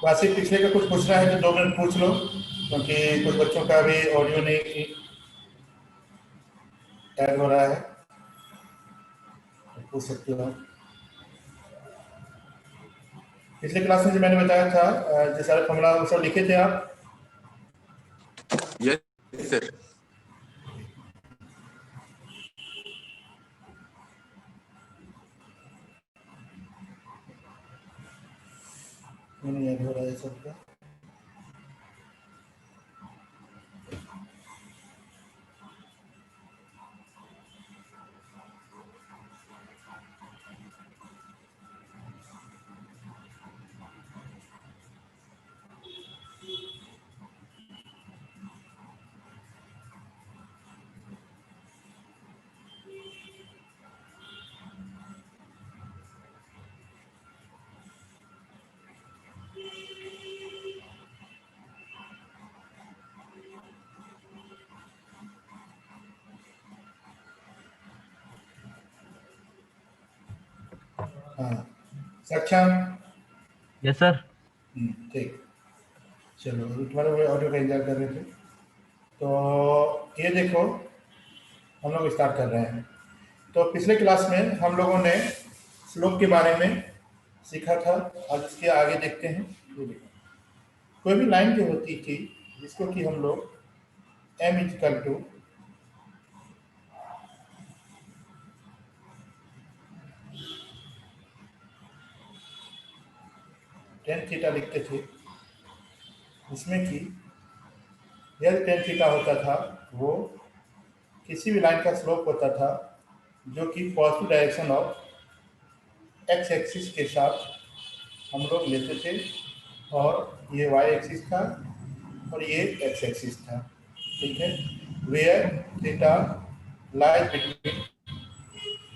वासिफ पिछले का कुछ पूछना है तो 2 मिनट पूछ लो, क्योंकि कुछ बच्चों का भी ऑडियो नहीं ऐड हो रहा है, तो पूछ सकते हो। पिछले क्लास में जो मैंने बताया था, जो सारे फॉर्मूला वो सब लिखे थे आप? Yes sir. नहीं याद हो रहा है सबका। हाँ, सक्षम? Yes sir. ठीक, चलो तुम्हारे ऑडियो का इंतजार कर रहे थे। तो ये देखो, हम लोग स्टार्ट कर रहे हैं। तो पिछले क्लास में हम लोगों ने स्लोप के बारे में सीखा था। आज इसके आगे देखते हैं। ये देखो, कोई भी लाइन जो होती थी जिसको कि हम लोग m equal to tan theta लिखते थे, जिसमें कि यह टेन थीटा होता था वो किसी भी लाइन का स्लोप होता था जो कि positive direction of X axis के साथ हम लोग लेते थे, और ये वाई एक्सिस था और ये एक्स एक्सिस था। ठीक है, where theta lies between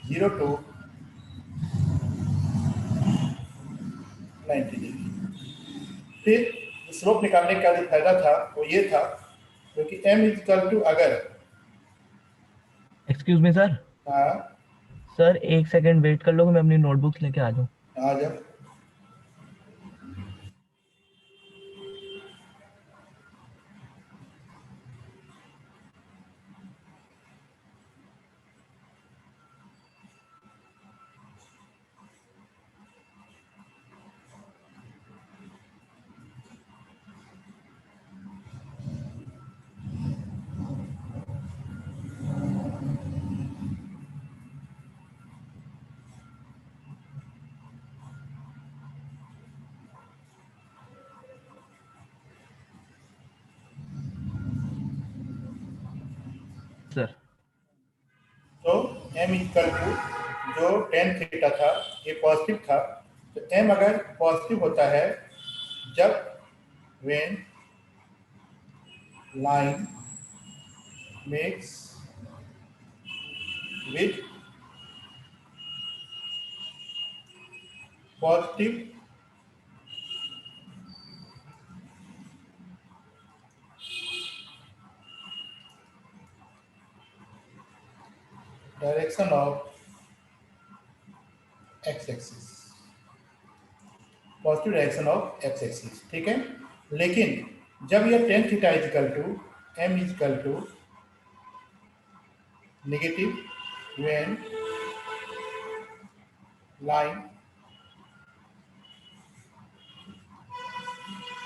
0 to 90 degree. फिर स्लोप निकालने का जो फायदा था वो ये था, क्योंकि m इक्वल टू अगर excuse me sir. Sir 1 second wait कर लो, मैं अपनी नोटबुक्स लेके आ जाऊँ। आ जाओ। सर तो m इक्वल टू जो टेन थीटा था ये पॉजिटिव था, तो m अगर पॉजिटिव होता है जब when line makes with positive direction of X axis, positive direction of X axis. ठीक है, लेकिन जब यह tan theta equal to m equal to negative when line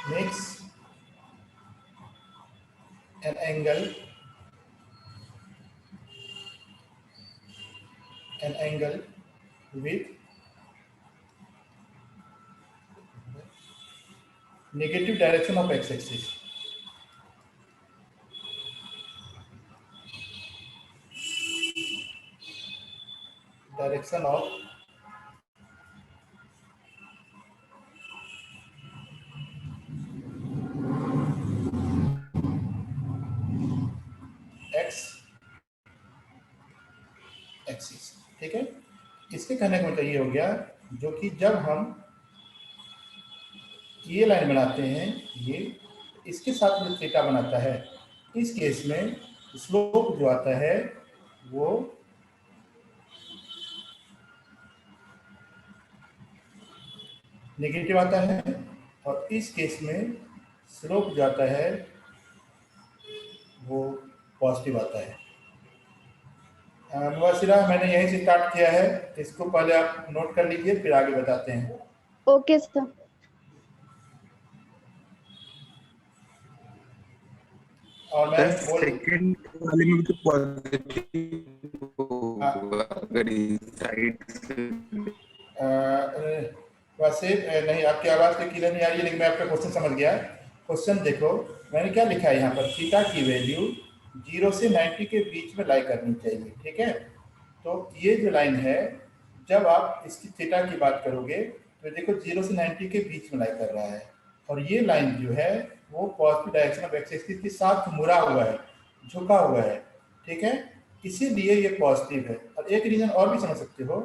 makes an angle with negative direction of x axis, direction of x axis. ठीक है, इसके कहने का मतलब ये हो गया, जो कि जब हम ये लाइन बनाते हैं, ये इसके साथ में थीटा बनाता है, इस केस में स्लोप जो आता है वो नेगेटिव आता है, और इस केस में स्लोप जो आता है वो पॉजिटिव आता है। मुबशिरा, मैंने यहीं से स्टार्ट किया है, इसको पहले आप नोट कर लीजिए, फिर आगे बताते हैं। Okay sir. और मैं बोल सेकंड वाले में भी तो पॉजिटिव होगा अगर इस साइड से। वैसे नहीं, आपकी आवाज़ तो क्लियर नहीं आ रही है, लेकिन मैं आपका क्वेश्चन समझ गया। क्वेश्चन देखो, मैंने क्या लिखा है यहाँ पर, थीटा की वैल्यू 0 से 90 के बीच में लाई करनी चाहिए, ठीक है। तो ये जो लाइन है, जब आप इसकी थीटा की बात करोगे तो देखो 0 से 90 के बीच में लाई कर रहा है, और ये लाइन जो है वो positive direction of X axis के साथ मुड़ा हुआ है, झुका हुआ है, ठीक है, इसीलिए ये पॉजिटिव है। और एक रीजन और भी समझ सकते हो,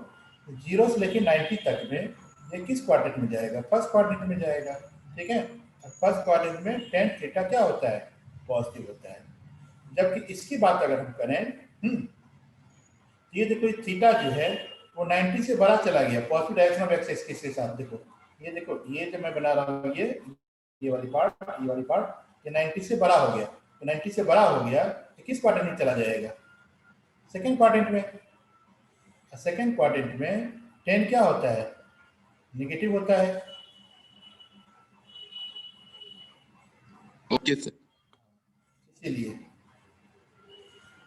0 से लेकर 90 तक में ये किस क्वाड्रेंट में जाएगा, फर्स्ट क्वाड्रेंट में जाएगा, ठीक है। और फर्स्ट क्वाड्रेंट में टेन थीटा क्या होता है, पॉजिटिव होता है। जबकि इसकी बात अगर हम करें, ये देखो ये थीटा जो है वो 90 से बड़ा चला गया, positive direction of X axis के साथ। देखो ये जो मैं बना रहा हूँ, ये वाली पार्ट ये 90 से बड़ा हो गया। तो 90 से बड़ा हो गया तो किस क्वाड्रेंट में चला जाएगा, सेकेंड क्वाड्रेंट में। सेकेंड क्वाड्रेंट में 10 क्या होता है, नेगेटिव होता है। Okay sir. इसीलिए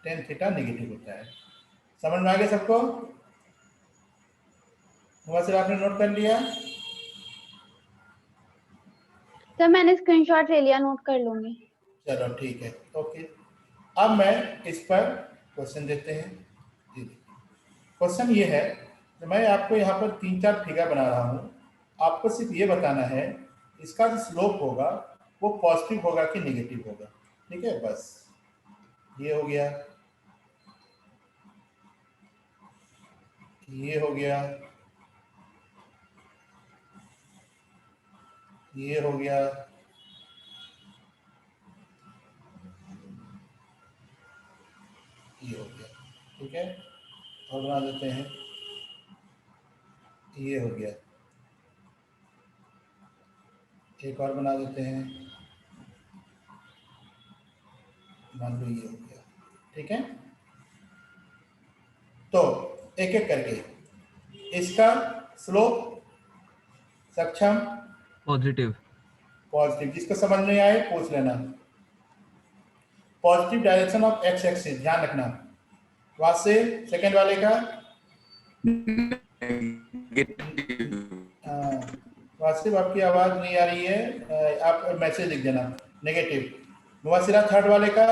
10 थीटा नेगेटिव होता है। समझ में आ गया सबको? मुबशिर, आपने नोट कर लिया? सर मैंने स्क्रीनशॉट ले लिया, नोट कर लूंगी। चलो ठीक है, ओके। अब मैं इस पर क्वेश्चन देते हैं। क्वेश्चन ये है कि मैं आपको यहाँ पर 3-4 फिगर बना रहा हूँ, आपको सिर्फ ये बताना है इसका जो स्लोप होगा वो पॉजिटिव होगा कि नेगेटिव होगा, ठीक है। बस ये हो गया, ये हो गया, ये हो गया, ये हो गया, ठीक है। और बना देते हैं, ये हो गया, एक और बना देते हैं, मान लो ये हो गया, ठीक है। तो एक एक करके इसका स्लोप सक्षम पॉजिटिव। पॉजिटिव, जिसको समझ नहीं आए पूछ लेना। Positive direction of X axis, ध्यान रखना। वासे सेकंड वाले का वासिफ, आपकी आवाज नहीं आ रही है, आप मैसेज लिख देना, नेगेटिव। मुबशिरा, थर्ड वाले का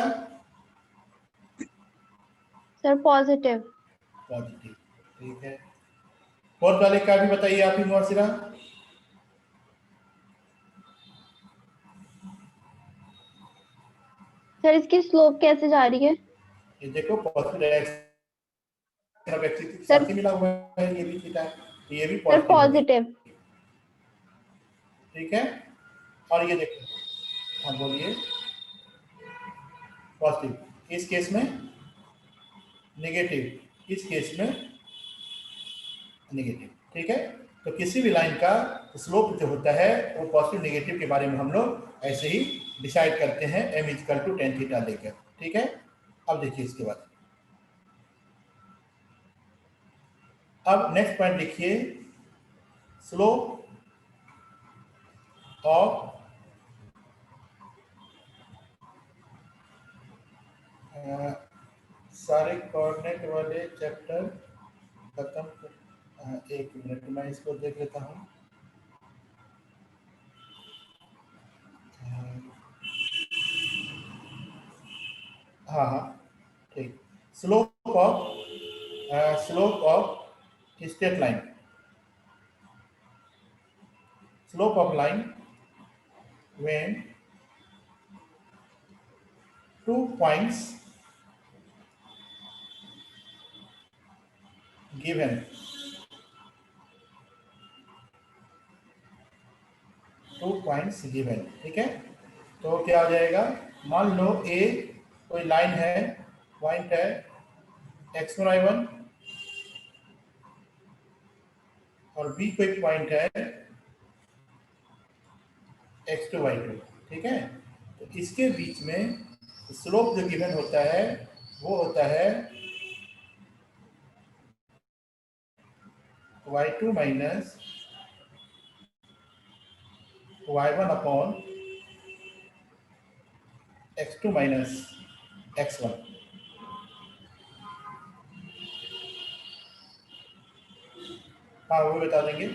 सर पॉजिटिव। पॉजिटिव, ठीक है। फोर्थ वाले का भी बताइए आप ही मुबशिरा। सर इसकी स्लोप कैसे जा रही है? ये देखो पॉजिटिव डायरेक्शन ऑफ एक्सिस के सर साथ ही मिला हुआ है, ये भी थीटा, ये भी सर पॉजिटिव होगा, पॉजिटिव। ठीक है। और ये देखो, हाँ बोलिए, पॉजिटिव इस केस में, नेगेटिव इस केस में, नेगेटिव, ठीक है। तो किसी भी लाइन का स्लोप जो होता है वो पॉजिटिव नेगेटिव के बारे में हम लोग ऐसे ही डिसाइड करते हैं, m equal to tan theta लेकर, ठीक है। अब देखिए इसके बाद, अब नेक्स्ट पॉइंट लिखिए, स्लोप ऑफ सारे कोऑर्डिनेट वाले चैप्टर खत्म। एक मिनट मैं इसको देख लेता हूँ। हाँ हाँ ठीक, slope of straight line, slope of line when 2 points given, 2 points given, ठीक है। तो क्या हो जाएगा, मान लो ए कोई लाइन है, पॉइंट है x1y1, और बी कोई पॉइंट है x2 y2, ठीक है। तो इसके बीच में स्लोप जो गिवन होता है वो होता है y2 minus y1 upon x2 minus x1। हाँ वो बता देंगे।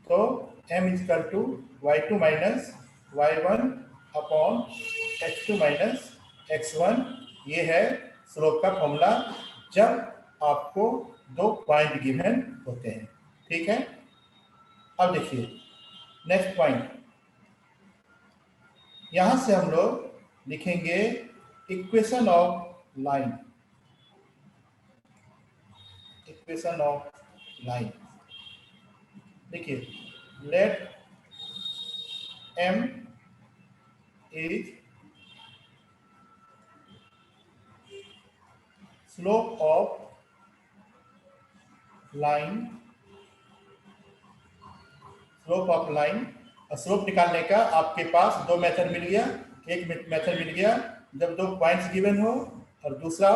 तो m equal to y2 minus y1 upon x2 minus x1, ये है स्लोप का फॉर्मूला जब आपको दो पॉइंट गिवन होते हैं, ठीक है। अब देखिए नेक्स्ट पॉइंट, यहां से हम लोग लिखेंगे equation of line, equation of line. देखिए let m is slope of line, slope of line. Slope निकालने का आपके पास दो मेथड मिल गया। एक मेथड मिल गया जब दो पॉइंट्स गिवन हो, और दूसरा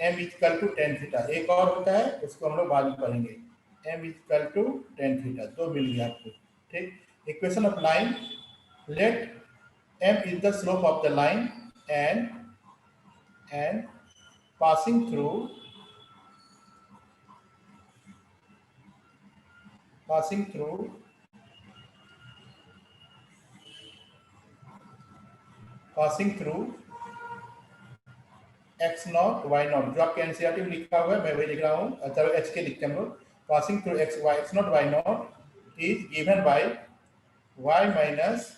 m equal to tan theta, एक और होता है उसको हम लोग बाद में पढ़ेंगे। m equal to tan theta, दो मिल गया आपको, ठीक। Equation of line, let m is the slope of the line and passing through x naught y naught, जो आपके एनसीईआरटी में लिखा हुआ है मैं वही लिख रहा हूँ, अच्छा एच के लिखते हैं हम लोग। Passing through x naught y naught is given by y minus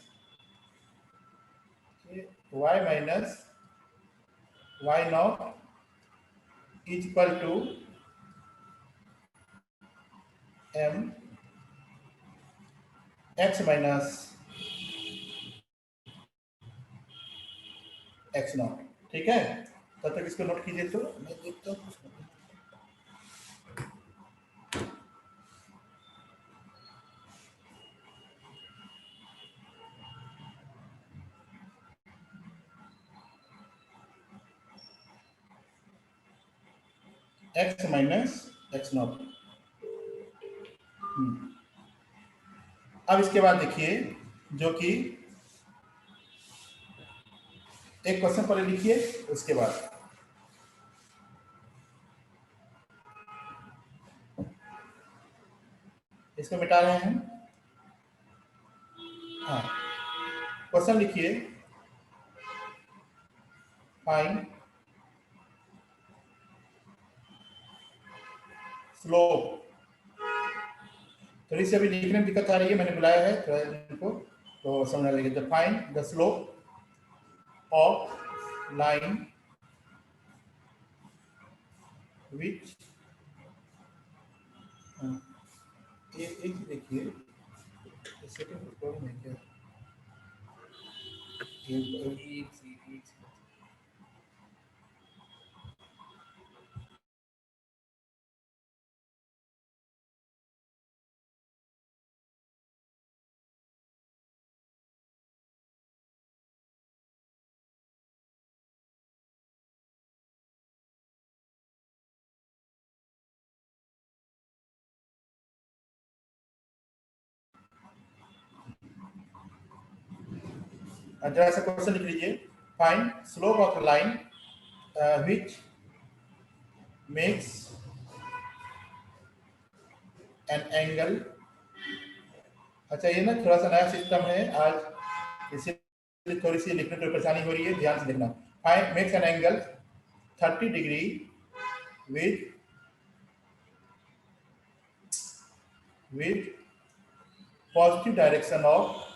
y naught is equal to m x minus x naught, ठीक है। तब तक इसको नोट कीजिए। तो मैं देखता हूँ x माइनस x नॉट। अब इसके बाद देखिए, जो कि एक क्वेश्चन पहले लिखिए, उसके बाद इसको मिटा रहे हैं। हाँ, क्वेश्चन लिखिए, फाइंड स्लोप। थोड़ी सी अभी लिखने में दिक्कत आ रही है, मैंने बुलाया है थोड़ा इनको तो समझ लीजिए। Find the slope of line which, एक देखिए सेकंड प्रॉब्लम है क्या, जरा सा क्वेश्चन लिख लीजिए। Find slope of line which makes an angle. अच्छा, ये ना थोड़ा सा नया सिस्टम है आज, इसीलिए थोड़ी सी लिखने में परेशानी हो रही है, ध्यान से देखना। Find makes an angle 30 degree with positive direction of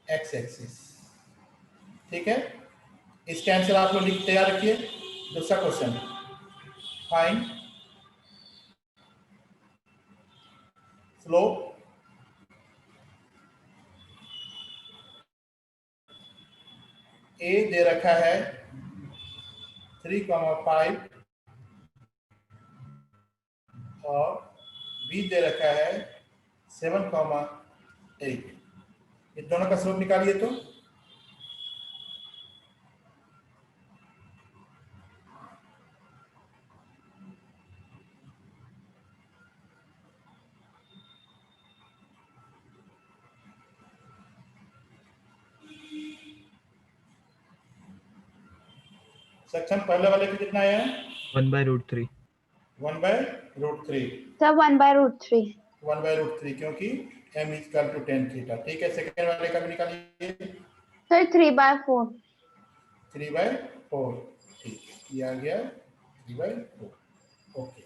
x axis, ठीक है। इसके आंसर आप लोग लिख तैयार रखिए। दूसरा क्वेश्चन, फाइंड स्लोप ए दे रखा है 3,5 और बी दे रखा है 7,8। ये दोनों का स्लोप निकालिए तो सेक्शन पहले वाले को कितना आया है 1/√3। 1/√3। सर 1/√3। 1/√3 क्योंकि m equal to tan theta. ठीक है, सेकेंड वाले का भी निकालिए सर 3/4। 3/4। ठीक है, ये आ गया 3/4। ओके,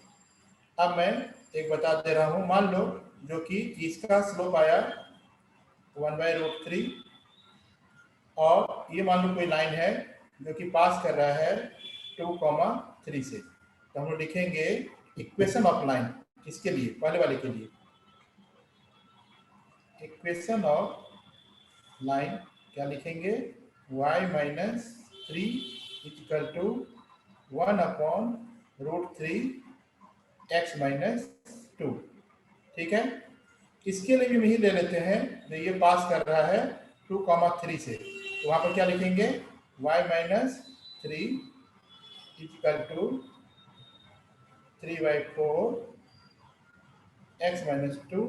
अब मैं एक बता दे रहा हूँ। मान लो जो कि इसका स्लोप आया 1/√3 और ये मान लो कोई लाइन है जो कि पास कर रहा है 2,3 से, तो हम लोग लिखेंगे इक्वेशन ऑफ लाइन। किसके लिए? पहले वाले के लिए। इक्वेशन ऑफ लाइन क्या लिखेंगे? y-3 equal to 1/√3 x-2। ठीक है, इसके लिए भी यही ले लेते हैं जो ये पास कर रहा है 2,3 से, तो वहां पर क्या लिखेंगे? y-3 equal to 3/4 x-2।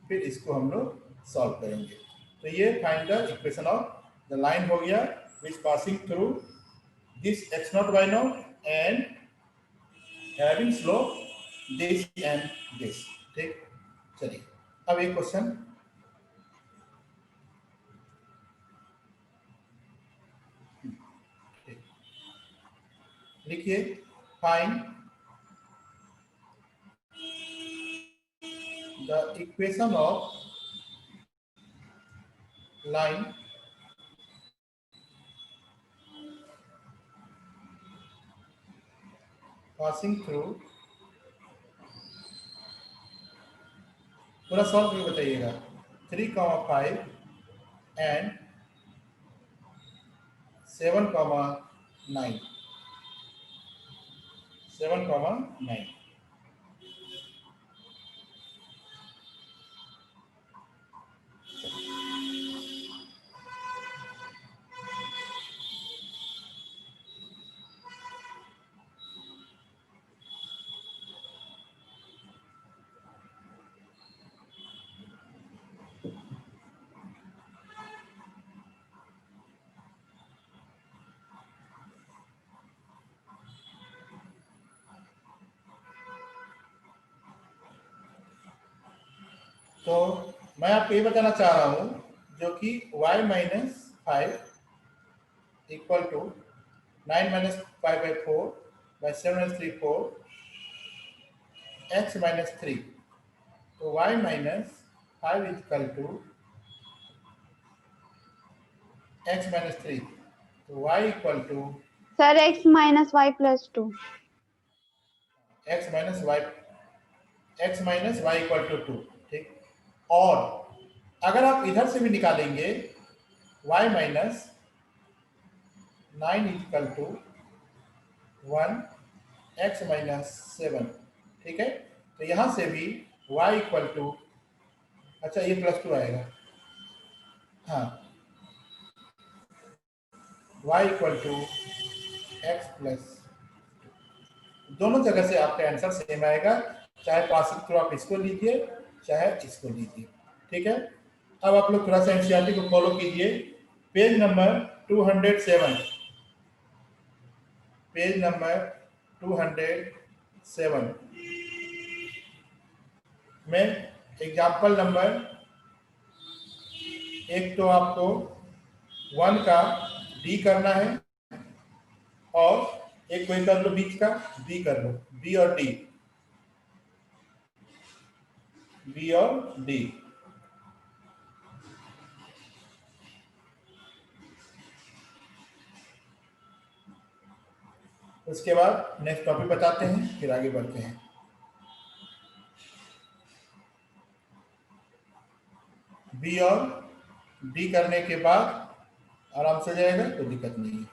फिर इसको हम लोग सॉल्व करेंगे। तो ये find the equation of the line हो गया which passing through this x0 y0 and having slope this and this. ठीक, चलिए अब एक क्वेश्चन लिखिए। Find the equation of line passing through, पूरा सॉल्व करके बताइएगा। 3,5 एंड 7,9। 7,9। तो मैं आपको ये बताना चाह रहा हूं जो कि y-5 equal to 9-5/4 by 7-3/4 x-3। तो y-5 इक्वल टू x-3, तो y equal to sir x-y+2। x-y equal to 2। ठीक, और अगर आप इधर से भी निकालेंगे y-9 इक्वल टू 1 x-7। ठीक है, तो यहां से भी y इक्वल टू, अच्छा ये +2 आएगा, हाँ y इक्वल टू x+। दोनों जगह से आपका आंसर सेम आएगा, चाहे पासिंग थ्रू आप इसको लीजिए चाहे इसको लीजिए। ठीक है, अब आप लोग थोड़ा सा एनसीईआरटी को फॉलो कीजिए। पेज नंबर 207, पेज नंबर 207 में एग्जाम्पल नंबर एक तो आपको 1 का डी करना है और एक कोई कर लो बीच का बी कर लो, बी और डी, बी और डी। उसके बाद नेक्स्ट टॉपिक बताते हैं, फिर आगे बढ़ते हैं। बी और डी करने के बाद आराम से जाएगा, कोई दिक्कत नहीं है।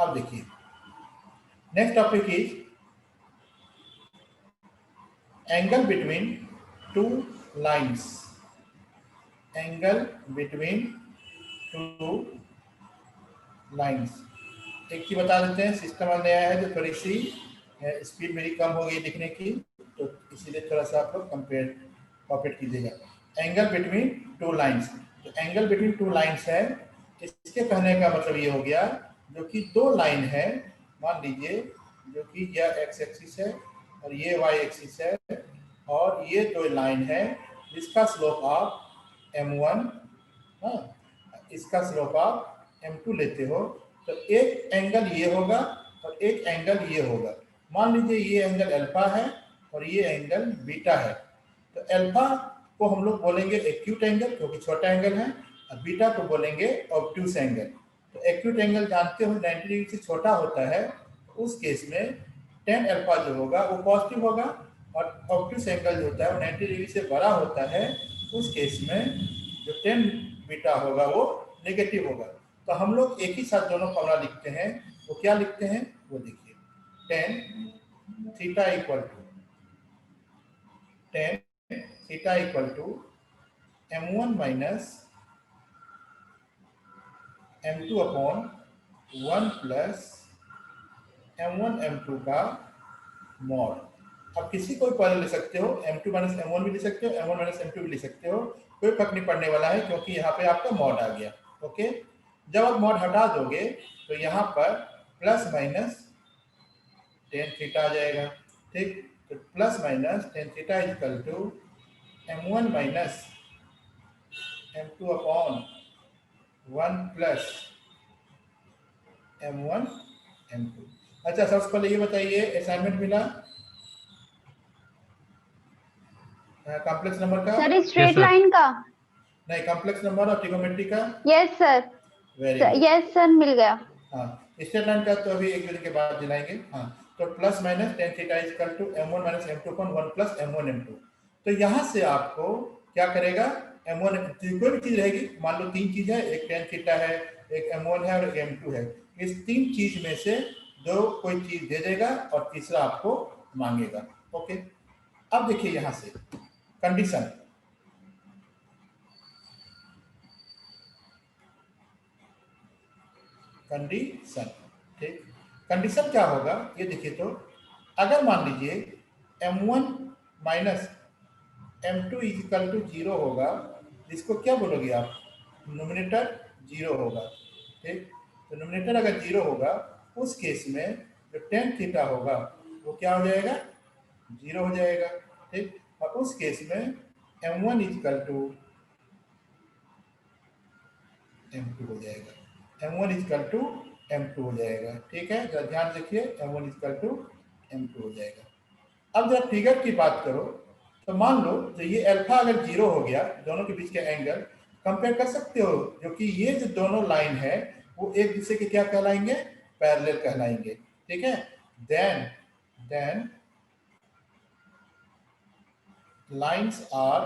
अब देखिए next topic is angle between two lines, angle between two lines. एक चीज बता देते हैं, सिस्टम में नया है तो थोड़ी सी स्पीड मेरी कम हो गई लिखने की, तो इसीलिए थोड़ा सा आप लोग कंपेयर कॉपरेट कीजिएगा। एंगल बिटवीन टू लाइंस, तो एंगल बिटवीन टू लाइंस है, इसके कहने का मतलब ये हो गया जो कि दो लाइन है, मान लीजिए जो कि यह एक्स एक्सिस है और ये वाई एक्सिस है, और ये दो लाइन है जिसका स्लोप आप m1, हाँ, इसका स्लोप आप m2 लेते हो, तो एक एंगल ये होगा और एक एंगल ये होगा। मान लीजिए ये एंगल अल्फा है और ये एंगल बीटा है, तो अल्फा को हम लोग बोलेंगे एक्यूट एंगल क्योंकि छोटा एंगल है, और बीटा को बोलेंगे ऑब्ट्यूस एंगल। तो एक्यूट एंगल जानते हो 90 डिग्री से छोटा होता है, उस केस में tan अल्फा जो होगा वो पॉजिटिव होगा, और ऑब्ट्यूस एंगल जो होता है वो 90 डिग्री से बड़ा होता है, उस केस में जो tan बीटा होगा वो नेगेटिव होगा। तो हम लोग एक ही साथ दोनों फॉर्मूला लिखते हैं, वो क्या लिखते हैं वो देखिए, tan theta equal to m1 minus m2 upon 1 plus m1 m2 का मॉड। अब किसी को पहले ले सकते हो, m2 माइनस m1 भी ले सकते हो, m1 माइनस m2 भी ले सकते हो, कोई फर्क नहीं पड़ने वाला है क्योंकि यहाँ पे आपका मॉड आ गया। ओके, जब आप मॉड हटा दोगे तो यहाँ पर प्लस माइनस tan थीटा आ जाएगा। ठीक, तो plus minus tan theta equal to m1 minus m2 upon 1 plus m1 m2। अच्छा, सबसे पहले ये बताइए असाइनमेंट मिला कॉम्प्लेक्स नंबर का? Sir straight sir. लाइन का? नहीं, कॉम्प्लेक्स नंबर और ट्रिगोमेट्री का? Yes sir. Very good. Yes sir, मिल गया। हाँ, स्ट्रेट लाइन का तो अभी एक दिन के बाद दिलाएंगे। हाँ, तो plus minus tan theta equal to m1 minus m2 upon 1 plus m1 m2। तो यहाँ से आपको क्या करेगा, m1 कोई भी चीज रहेगी, मान लो तीन चीज है, एक tan थीटा है, एक m1 है और एक m2 है, इस तीन चीज में से दो कोई चीज दे देगा और तीसरा आपको मांगेगा। ओके, अब देखिए यहाँ से कंडीशन, कंडीशन, ठीक, कंडीशन क्या होगा ये देखिए, तो अगर मान लीजिए m1 minus m2 equal to 0 होगा, जिसको क्या बोलोगे आप, नोमिनेटर 0 होगा। ठीक, तो नोमिनेटर अगर 0 होगा, उस केस में जो tan थीटा होगा वो क्या हो जाएगा, 0 हो जाएगा। ठीक, और उस केस में m1 इक्वल टू m2 हो जाएगा, m1 इक्वल टू m2 हो जाएगा। ठीक है, जरा ध्यान देखिए, m1 इक्वल टू m2 हो जाएगा। अब जब फिगर की बात करो तो मान लो जो ये अल्फा अगर 0 हो गया, दोनों के बीच के एंगल कंपेयर कर सकते हो, जो कि ये जो दोनों लाइन है वो एक दूसरे के क्या कहलाएंगे, पैरेलल कहलाएंगे। ठीक है, then lines are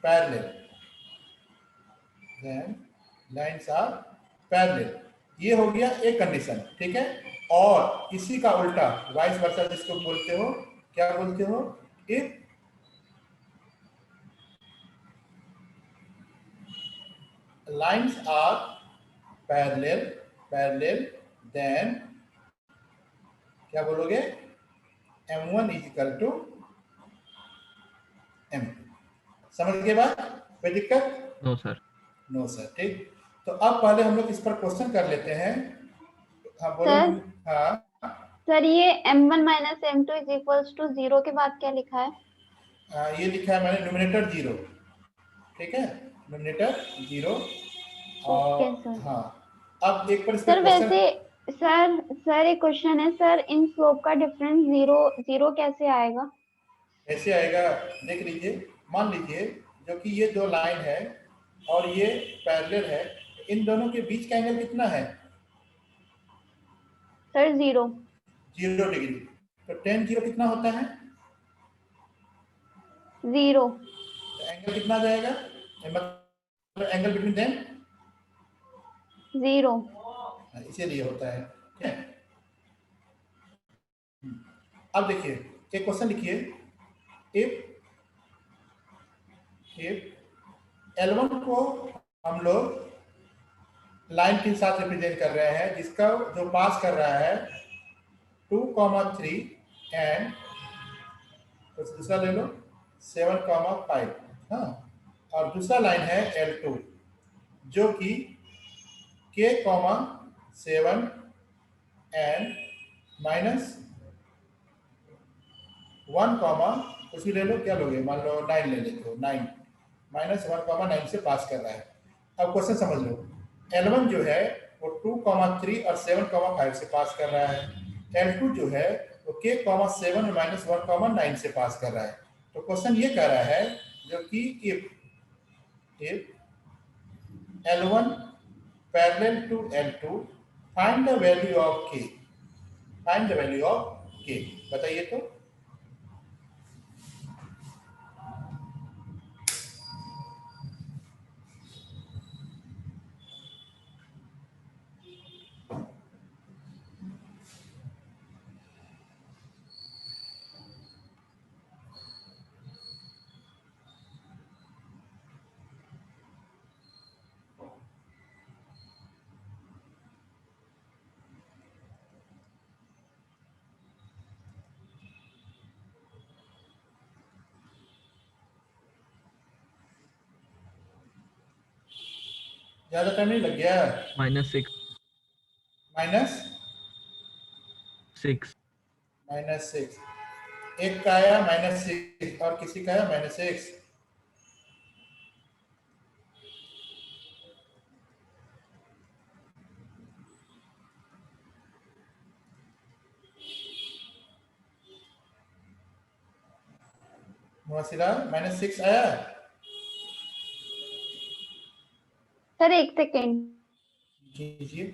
parallel, then lines are parallel, ये हो गया एक कंडीशन। ठीक है, और इसी का उल्टा वाइस वर्सा जिसको बोलते हो, क्या बोलते हो, if lines are parallel then क्या बोलोगे, m1 इक्वल टू m2। समझ के बाद कोई दिक्कत? No sir. No sir. ठीक, तो अब पहले हम लोग इस पर क्वेश्चन कर लेते हैं। हाँ बोलो। सर? हाँ, सर ये m1 minus m2 is equals to 0 के बाद क्या लिखा है? ये लिखा है मैंने नोमिनेटर 0। ठीक है, नोमिनेटर 0। ओके और सर। हाँ, अब एक पर इसका सर क्वेश्चन वैसे सर एक क्वेश्चन है सर, इन स्लोप का डिफरेंस जीरो कैसे आएगा? ऐसे आएगा, देख लीजिए, मान लीजिए जो कि ये दो लाइन है और ये पैरेलल है, इन दोनों के बीच का एंगल कितना है, सर 0। 0 डिग्री। तो tan 0 कितना होता है, 0। तो एंगल कितना आ जाएगा, मतलब एंगल बिटवीन देम 0। इसीलिए होता है। ठीक है, अब देखिए एक क्वेश्चन लिखिए, इफ L1 को हम लोग लाइन के साथ रिप्रेजेंट कर रहे हैं, जिसका जो पास कर रहा है 2,3 एंड दूसरा ले लो 7,5, हाँ, और दूसरा लाइन है L2 जो कि K,7 एंड -1, कुछ भी ले लो, क्या लोगे, मान लो 9 ले लेते हो, 9 -1,9 से पास कर रहा है। अब क्वेश्चन समझ लो, L1 जो है वो 2,3 और 7,5 से पास कर रहा है, L2 जो है वो K,7 -1,9 से पास कर रहा है। तो क्वेश्चन ये कह रहा है जो कि if L1 parallel to L2 find the value of K, find the value of K, बताइए तो। ज्यादा टाइम नहीं लग गया। -6 -6, एक का आया -6 और किसी का आया -6। मुआसिरा -6 आया। सर एक सेकेंड। कीजिए।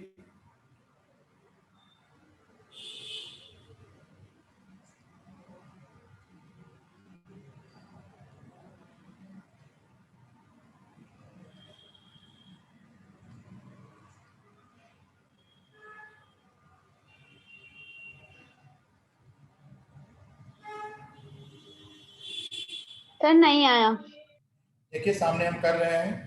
सर नहीं आया। देखिए सामने हम कर रहे हैं,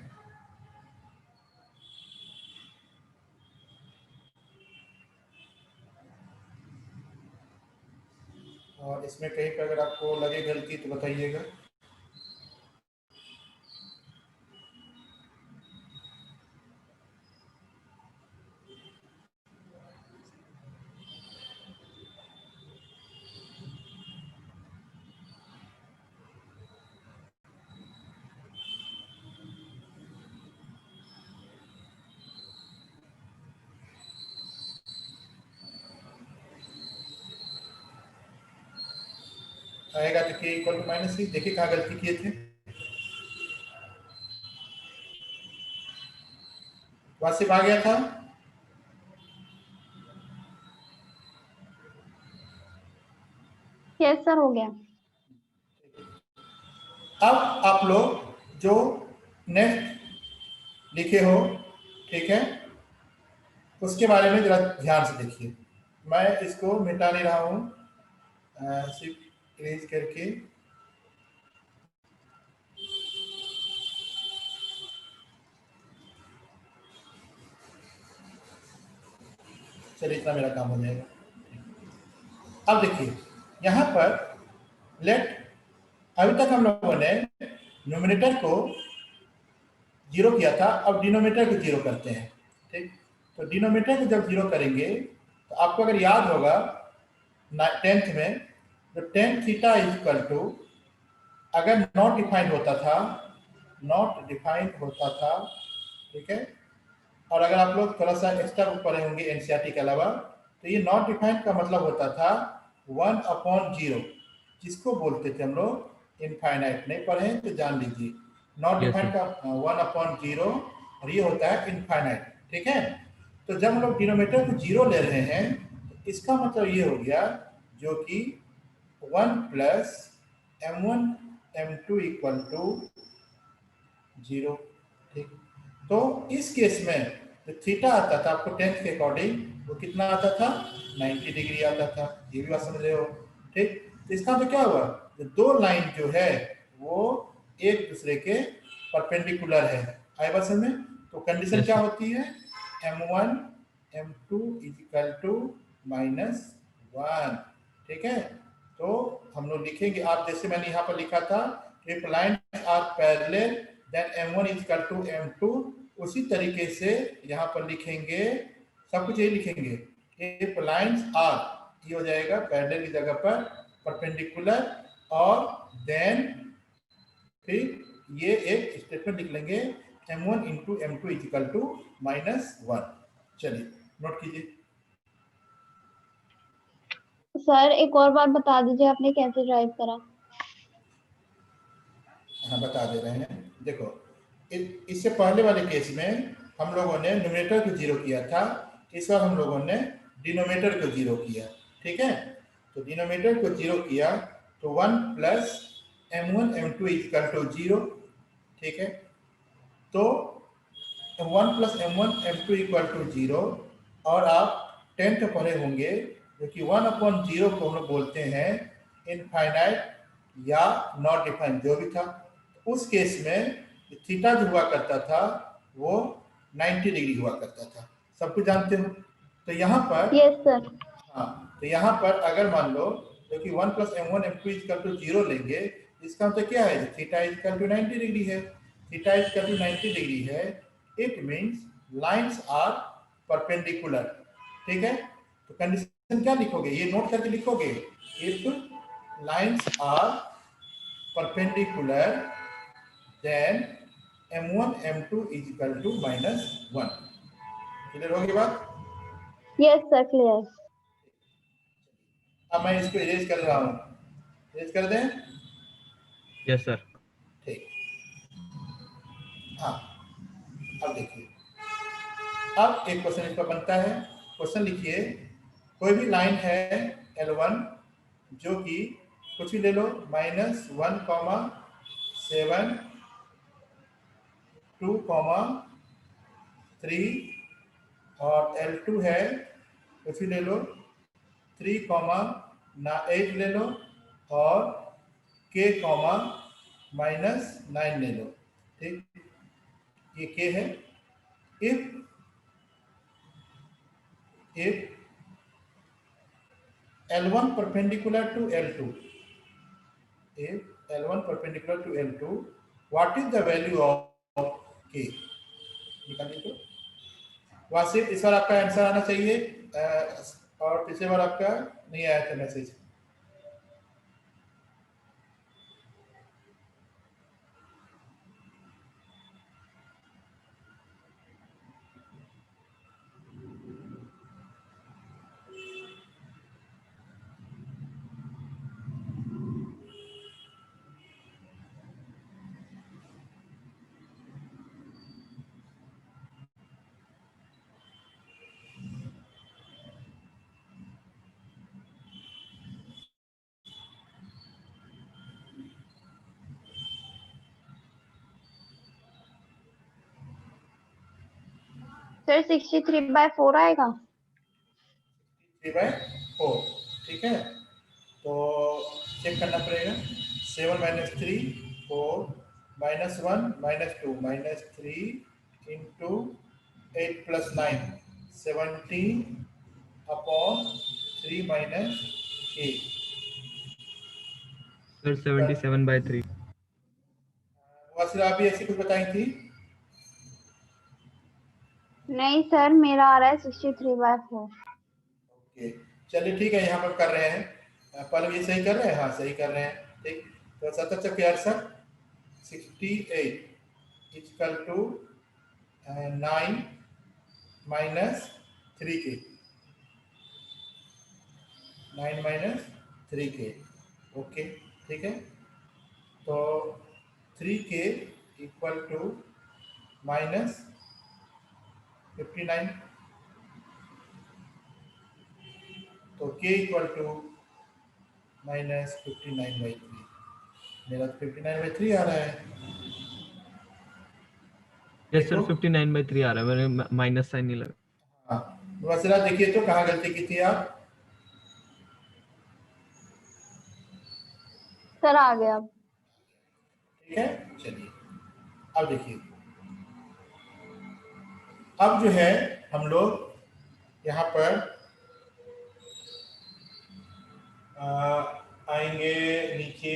और इसमें कहीं पर अगर आपको लगे गलती तो बताइएगा। आएगा तो K = -6, देखिए कहाँ गलती किए थे। वासिफ आ गया था। यस सर हो गया। अब आप लोग जो नेक्स्ट लिखे हो, ठीक है, उसके बारे में जरा ध्यान से देखिए। मैं इसको मिटा नहीं रहा हूँ, सिर्फ इरेज करके। चलिए इतना मेरा काम हो जाएगा। अब देखिए यहाँ पर लेट, अभी तक हम लोगों ने न्यूमरेटर को 0 किया था, अब डिनोमिनेटर को 0 करते हैं, ठीक। तो डिनोमिनेटर को जब 0 करेंगे तो आपको अगर याद होगा 10th में, तो tan थीटा = अगर नॉट डिफाइंड होता था, ठीक है, और अगर आप लोग थोड़ा सा एक्स्ट्रा बुक पढ़े होंगे एनसीईआरटी के अलावा, तो ये नॉट डिफाइंड का मतलब होता था 1/0, जिसको बोलते थे हम लोग इनफाइनाइट। नहीं पढ़े तो जान लीजिए, नॉट डिफाइंड का 1/0 और ये होता है इनफाइनाइट, ठीक है। तो जब हम लोग डिनोमिनेटर को 0 ले रहे हैं तो इसका मतलब ये हो गया जो कि 1 + m1 m2 = 0, ठीक। तो इस केस में जो थीटा आता था आपको 10th के अकॉर्डिंग, वो कितना आता था, 90 डिग्री आता था। ये भी बात समझ रहे हो। ठीक। तो इसका तो क्या हुआ, जो दो लाइन जो है वो एक दूसरे के परपेंडिकुलर है। आई बात समझ में? तो कंडीशन Yes, क्या sir. होती है, m1 m2 इक्वल टू -1। ठीक है, तो हम लोग लिखेंगे, आप जैसे मैंने यहाँ पर लिखा था if lines are parallel then m1 equal to m2, उसी तरीके से यहाँ पर लिखेंगे, सब कुछ यही लिखेंगे। इफ लाइन्स आर, ये हो जाएगा पैरेलल की जगह पर परपेंडिकुलर, और देन फिर ये एक स्टेटमेंट लिख लेंगे m1 into m2 equal to -1। चलिए नोट कीजिए। सर एक और बार बता दीजिए आपने कैसे ड्राइव करा। हाँ बता दे रहे हैं, देखो इससे पहले वाले केस में हम लोगों ने न्यूमरेटर को जीरो किया था, इस बार हम लोगों ने डिनोमिनेटर को जीरो किया। ठीक है, तो डिनोमिनेटर को जीरो किया तो 1 plus m1 m2 equal to 0। ठीक है, तो 1 plus m1 m2 equal to 0, और आप 10th पढ़े होंगे जो कि 1/0 को हम लोग बोलते हैं इनफाइनाइट या नॉट डिफाइंड, जो भी था। उस केस में थीटा जो हुआ करता था वो 90 डिग्री हुआ करता था, सब कुछ जानते हो। तो यहाँ पर यस सर। हाँ, तो यहाँ पर अगर मान लो जो कि 1 plus m1 m2 equal to 0 लेंगे, इसका मतलब क्या है, थीटा इक्वल टू 90 डिग्री है। थीटा इक्वल टू 90 डिग्री है, it means lines are perpendicular. ठीक है, तो कंडीशन क्या लिखोगे, ये नोट करके लिखोगे, if lines are perpendicular then m1 m2 is equal to -1। Clear होगी बात? Yes sir clear. अब मैं इसको इरेज कर रहा हूँ, इरेज कर दें। Yes, sir. ठीक, हाँ अब देखिए, अब एक क्वेश्चन इस पर बनता है। क्वेश्चन लिखिए, कोई भी लाइन है L1 जो कि कुछ भी ले लो, -1, 7, 2, 3, और L2 है कुछ भी ले लो 3, 8 ले लो, और K, -9 ले लो। ठीक, ये K है। if L1 perpendicular to L2, if L1 perpendicular to L2, what is the value of K? निकालिए तो वहाँ सिर्फ इस बार आपका आंसर आना चाहिए, और पिछले बार आपका नहीं आया था मैसेज। सर 63/4 आएगा। 3/4। ठीक है, तो चेक करना पड़ेगा। 7 - 3 4 -1 -2 -3 इंटू 8 + 9 17 अपॉन 3 - 8। Sir, 77/3. वासिला आप भी ऐसी कुछ बताई थी? नहीं सर मेरा आ रहा है 63/4। ओके, चलिए ठीक है, यहाँ पर कर रहे हैं, पहले ये सही कर रहे हैं, हाँ सही कर रहे हैं। ठीक, तो 70 चक्के 68 68 equal to 9 - 3K, 9 - 3K। Okay ठीक है, तो 3K इक्वल टू -59, तो K इक्वल टू -59/3। मेरा 59/3 आ रहा है। Yes, sir. देखो, 59/3 आ रहा है, मैंने माइनस साइन नहीं लगा। हाँ वसीला देखिए तो कहाँ गलती की थी आप? सर आ गया। ठीक है, चलिए अब देखिए, अब जो है हम लोग यहाँ पर आएंगे नीचे,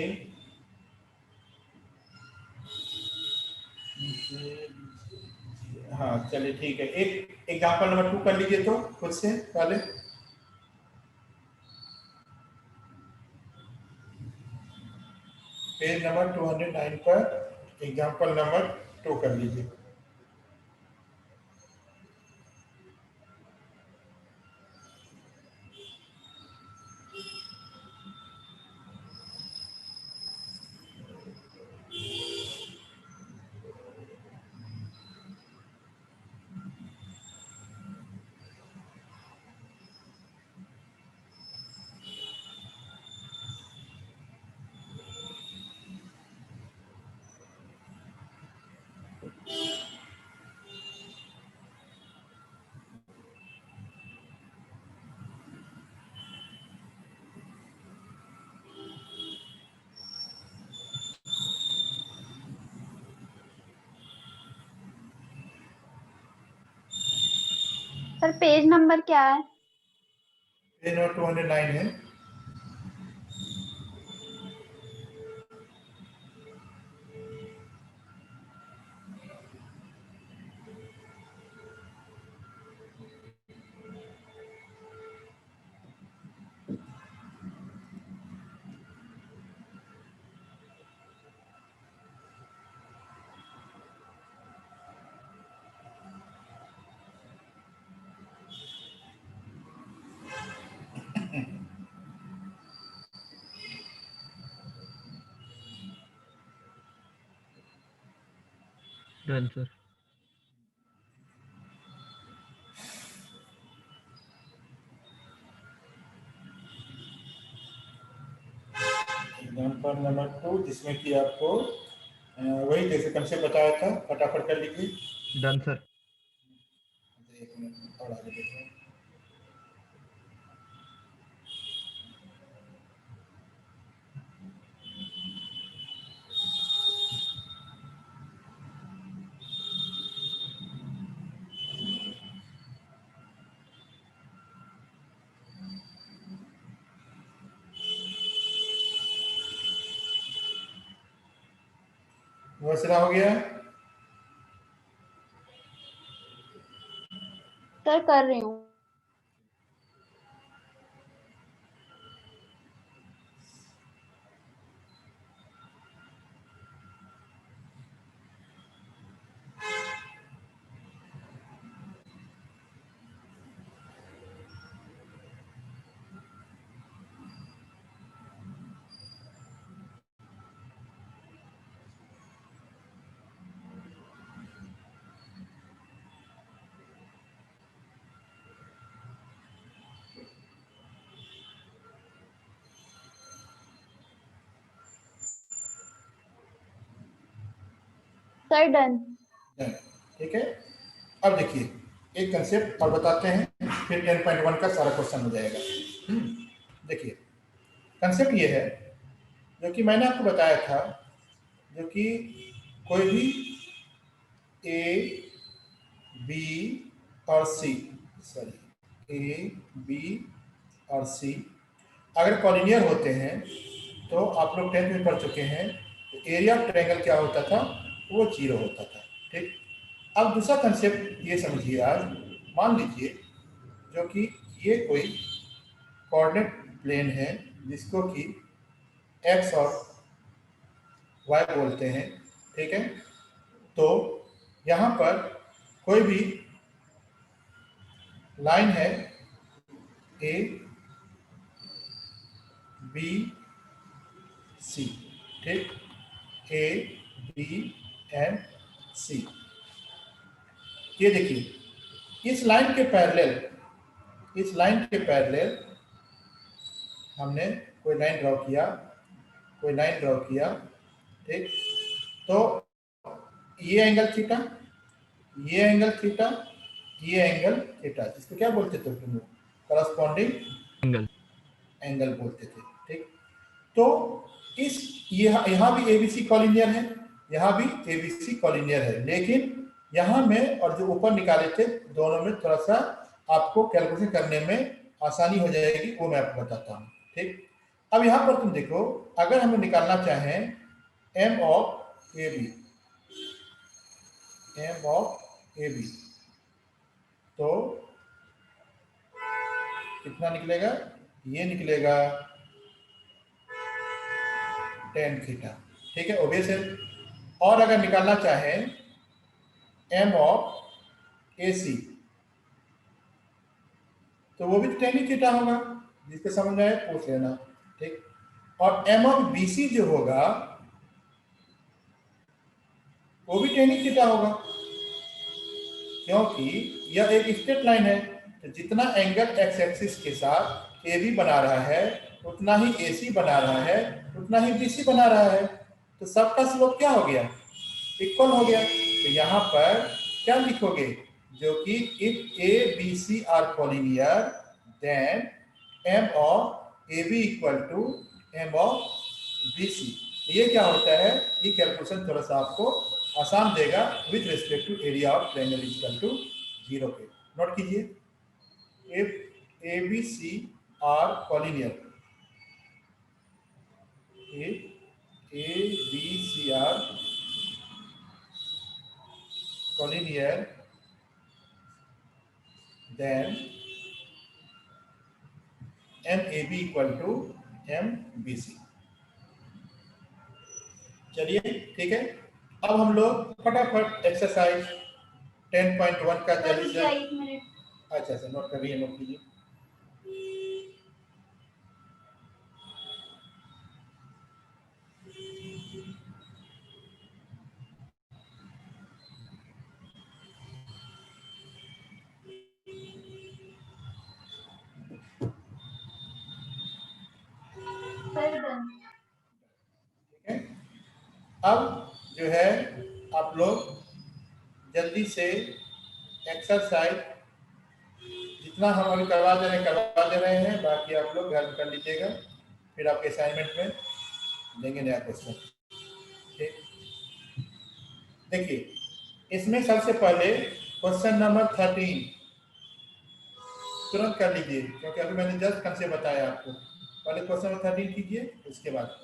हाँ चलिए ठीक है, एक एग्जाम्पल नंबर 2 कर लीजिए तो खुद से पहले। पेज नंबर 209 पर एग्जाम्पल नंबर 2 कर लीजिए। सर पेज नंबर क्या है? पेज नंबर 209 है। Done sir. एग्जाम्पल नंबर 2 जिसमें कि आपको वही जैसे कंसेप्ट बताया था, फटाफट कर लीजिए। Done sir. एक मिनट और आगे देखो। दूसरा हो गया। सर कर रही हूँ। Sir done. डन, ठीक है। अब देखिए एक कंसेप्ट और बताते हैं, फिर 10.1 का सारा क्वेश्चन हो जाएगा। देखिए कंसेप्ट ये है जो कि मैंने आपको बताया था, जो कि कोई भी ए बी और सी, सॉरी ए बी और सी अगर कॉलिनियर होते हैं तो आप लोग 10th में पढ़ चुके हैं, तो एरिया ऑफ ट्रायंगल क्या होता था, वो 0 होता था। ठीक, अब दूसरा कंसेप्ट ये समझिए, आज मान लीजिए जो कि ये कोई कोऑर्डिनेट प्लेन है जिसको कि एक्स और वाई बोलते हैं, ठीक है। तो यहाँ पर कोई भी लाइन है ए बी सी, ठीक, ए बी एंड सी। ये देखिए इस लाइन के पैरेलल, इस लाइन के पैरेलल हमने कोई लाइन ड्रॉ किया, कोई लाइन ड्रॉ किया, ठीक। तो ये एंगल थीटा, ये एंगल थीटा, ये एंगल थीटा, इसको क्या बोलते थे तुम लोग, करस्पॉन्डिंग एंगल। एंगल बोलते थे, ठीक। तो इस यहाँ भी एबीसी कॉलिनियर है, यहाँ भी एबीसी कॉलिनियर है, लेकिन यहाँ में और जो ऊपर निकाले थे दोनों में थोड़ा सा आपको कैलकुलेशन करने में आसानी हो जाएगी, वो मैं आपको बताता हूँ। ठीक, अब यहाँ पर तुम देखो, अगर हमें निकालना चाहें M of A B, M of A B, तो कितना निकलेगा, ये निकलेगा tan थीटा। ठीक है, ओबियस है। और अगर निकालना चाहें एम ऑफ ए सी, तो वो भी tan ही थीटा होगा, जिसके समझ में आए पूछ लेना। ठीक, और एम ऑफ बी सी जो होगा वो भी tan ही थीटा होगा, क्योंकि यह एक स्ट्रेट लाइन है, तो जितना एंगल एक्स एक्सिस के साथ ए बी बना रहा है उतना ही ए सी बना रहा है, उतना ही बी सी बना रहा है, तो सबका स्लोप क्या हो गया, इक्वल हो गया। तो यहाँ पर क्या लिखोगे, जो कि if A B C are collinear then M of A B equal to M of B C. ये क्या होता है, ये कैलकुलेशन थोड़ा सा आपको आसान देगा with respect to area of triangle equal to 0 के। नोट कीजिए, if A B C are collinear, if A B C are collinear, then MAB equal to MBC। चलिए ठीक है, अब हम लोग फटाफट एक्सरसाइज 10.1 का जल्दी से, अच्छा अच्छा नोट कर रही है, नोट कीजिए। ठीक है, अब जो है आप लोग जल्दी से एक्सरसाइज जितना हम अभी करवा दे रहे हैं, बाकी आप लोग घर में कर लीजिएगा, फिर आपके असाइनमेंट में देंगे नया क्वेश्चन। ठीक, देखिए इसमें सबसे पहले क्वेश्चन नंबर 13 तुरंत कर लीजिए, क्योंकि अभी मैंने जस्ट कंसेप्ट बताया आपको। पहले क्वेश्चन नंबर 13 कीजिए, उसके बाद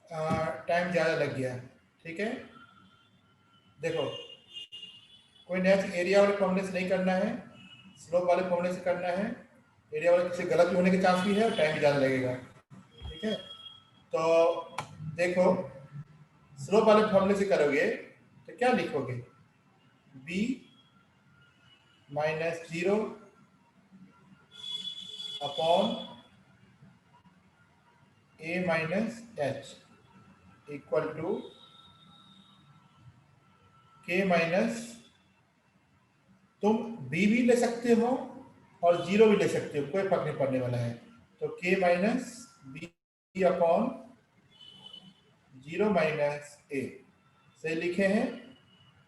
टाइम ज़्यादा लग गया, ठीक है। देखो, कोई नया एरिया वाले फॉर्मूले से नहीं करना है, स्लोप वाले फॉर्मूले से करना है। एरिया वाले से गलत होने के चांस भी है और टाइम भी ज़्यादा लगेगा, ठीक है। तो देखो, स्लोप वाले फॉर्मूले से करोगे तो क्या लिखोगे, b minus 0 upon a minus h equal to k minus, तुम b भी ले सकते हो और 0 भी ले सकते हो, कोई फर्क नहीं पड़ने वाला है। तो k minus b upon 0 minus a सही लिखे हैं।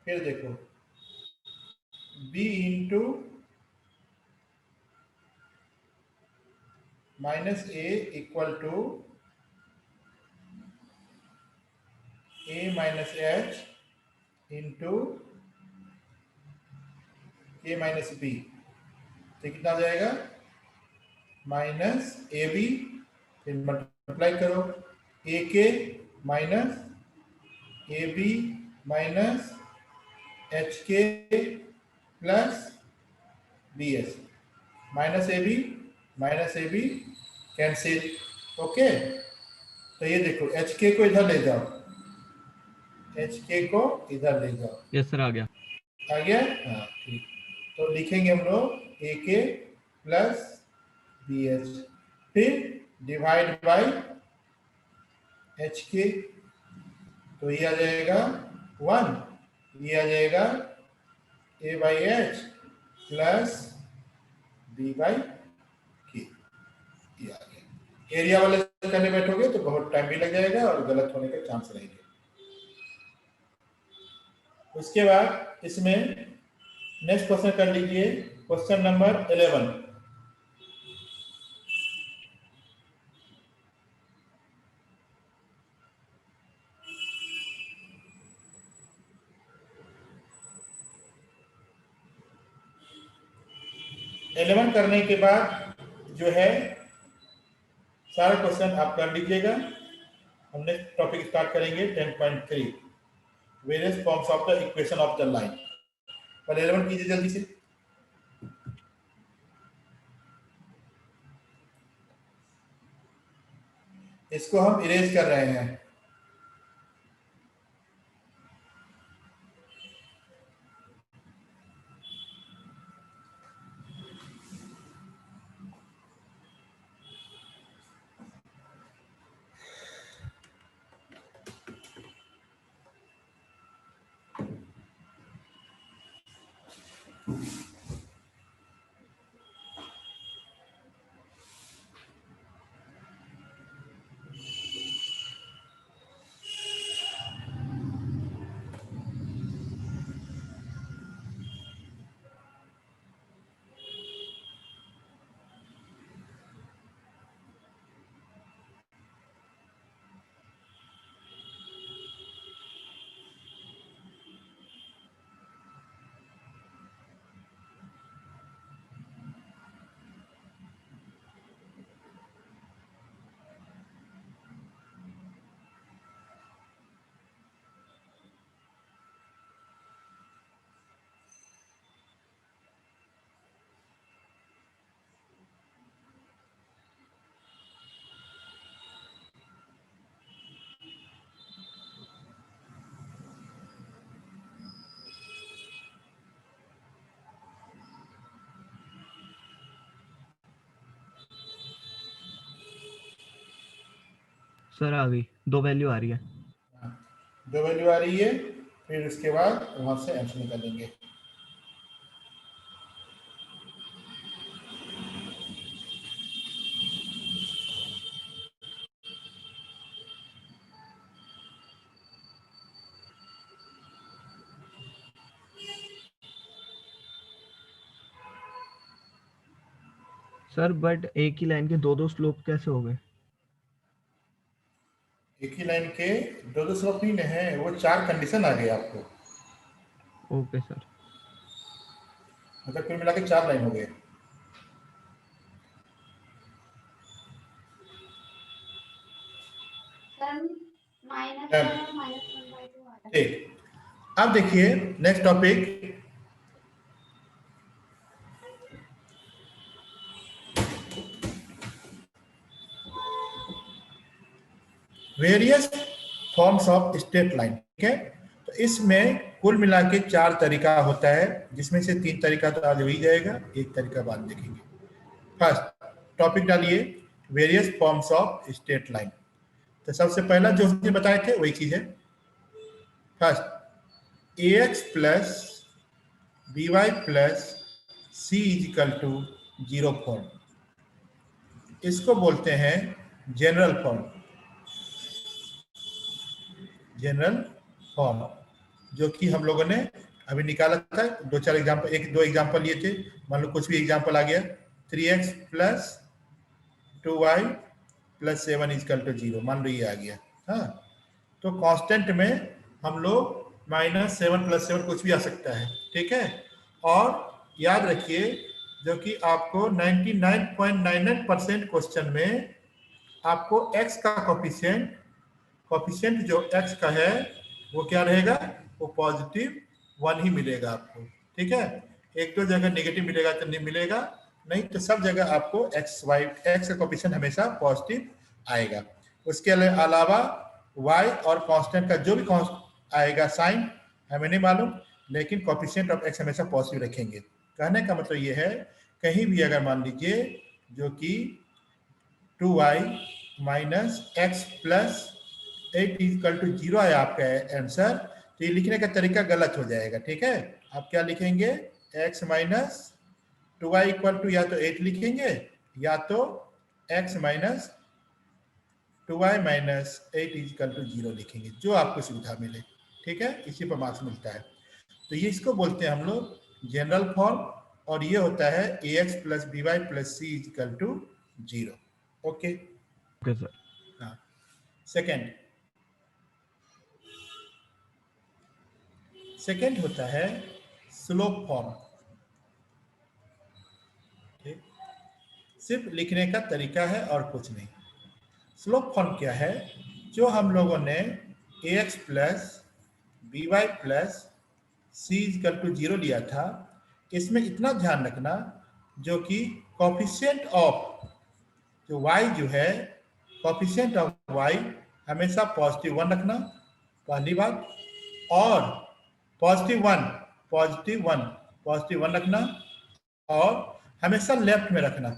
फिर देखो b into minus a equal to a minus h into k minus b, तो कितना आ जाएगा, माइनस ए बी, फिर मल्टीप्लाई करो A K minus A B minus H K plus B S, minus A B cancel, okay. तो ये देखो H के को इधर ले जाओ, एच के को इधर ले जाओ, यस सर आ गया। आ गया, हाँ ठीक। तो लिखेंगे हम लोग A K plus B H, फिर डिवाइड बाय एच के, तो ये आ जाएगा 1, ये आ जाएगा A by H plus B by K, ये आ गया। एरिया वाले करने बैठोगे तो बहुत टाइम भी लग जाएगा और गलत होने के चांस रहेंगे। उसके बाद इसमें नेक्स्ट क्वेश्चन कर लीजिए, क्वेश्चन नंबर 11। इलेवन करने के बाद जो है सारा क्वेश्चन आप कर लीजिएगा। हम नेक्स्ट टॉपिक स्टार्ट करेंगे 10.3 various forms of the equation of the line. पहले 11 कीजिए जल्दी से। इसको हम इरेज कर रहे हैं। सर आ गई, 2 वैल्यू आ रही है। दो वैल्यू आ रही है, फिर उसके बाद वहां से आंसर निकालेंगे। सर बट एक ही लाइन के 2 स्लोप कैसे हो गए? एक ही लाइन के दो दो स्लोप नहीं है, वो 4 कंडीशन आ गए आपको, ओके सर। मतलब कुल मिला के 4 लाइन हो गए। -1 और -1/2 आ रहा है। ठीक, अब देखिए next topic, various forms of straight line. ठीक है, तो इसमें कुल मिला के 4 तरीका होता है, जिसमें से 3 तरीका तो आज हो ही जाएगा, एक तरीका बाद देखेंगे। फर्स्ट टॉपिक डालिए, various forms of straight line. तो सबसे पहला जो हमने बताए थे वही चीज है। First ax plus by plus c equal to 0 form, इसको बोलते हैं जनरल फॉर्म। जनरल फॉर्म जो कि हम लोगों ने अभी निकाला था, 2-4 एग्जाम्पल, 1-2 एग्जाम्पल लिए थे। मान लो कुछ भी एग्जाम्पल आ गया, 3x plus 2y plus 7 is equal to 0, मान लो ये आ गया। हाँ, तो कांस्टेंट में हम लोग -7 + 7 कुछ भी आ सकता है। ठीक है, और याद रखिए जो कि आपको 99.99% क्वेश्चन में आपको x का कोफिशिएंट जो x का है वो क्या रहेगा, वो +1 ही मिलेगा आपको। ठीक है, 1-2 जगह नेगेटिव मिलेगा तो नहीं मिलेगा, नहीं तो सब जगह आपको x का कोफिशिएंट हमेशा पॉजिटिव आएगा। उसके अलावा y और कांस्टेंट का जो भी आएगा साइन हमें नहीं मालूम, लेकिन कोफिशिएंट ऑफ x हमेशा पॉजिटिव रखेंगे। कहने का मतलब ये है, कहीं भी अगर मान लीजिए जो कि 2y minus x plus 8 equal to 0 है आपका आंसर, तो ये लिखने का तरीका गलत हो जाएगा। ठीक है, आप क्या लिखेंगे, x minus 2y equal to या तो 8 लिखेंगे या तो x minus 2y minus 8 equal to 0 लिखेंगे, जो आपको सुविधा मिले। ठीक है, इसी पर मार्क्स मिलता है। तो ये इसको बोलते हैं हम लोग जनरल फॉर्म, और ये होता है ax plus by plus c equal to 0। Okay sir. हाँ, सेकेंड होता है स्लोप फॉर्म। ठीक, सिर्फ लिखने का तरीका है और कुछ नहीं। स्लोप फॉर्म क्या है, जो हम लोगों ने ax plus by plus c equal to 0 लिया था, इसमें इतना ध्यान रखना जो कि कोफिशिएंट ऑफ जो y जो है, कोफिशिएंट ऑफ y हमेशा +1 रखना, पहली बात, और +1 रखना, और हमेशा लेफ्ट में रखना।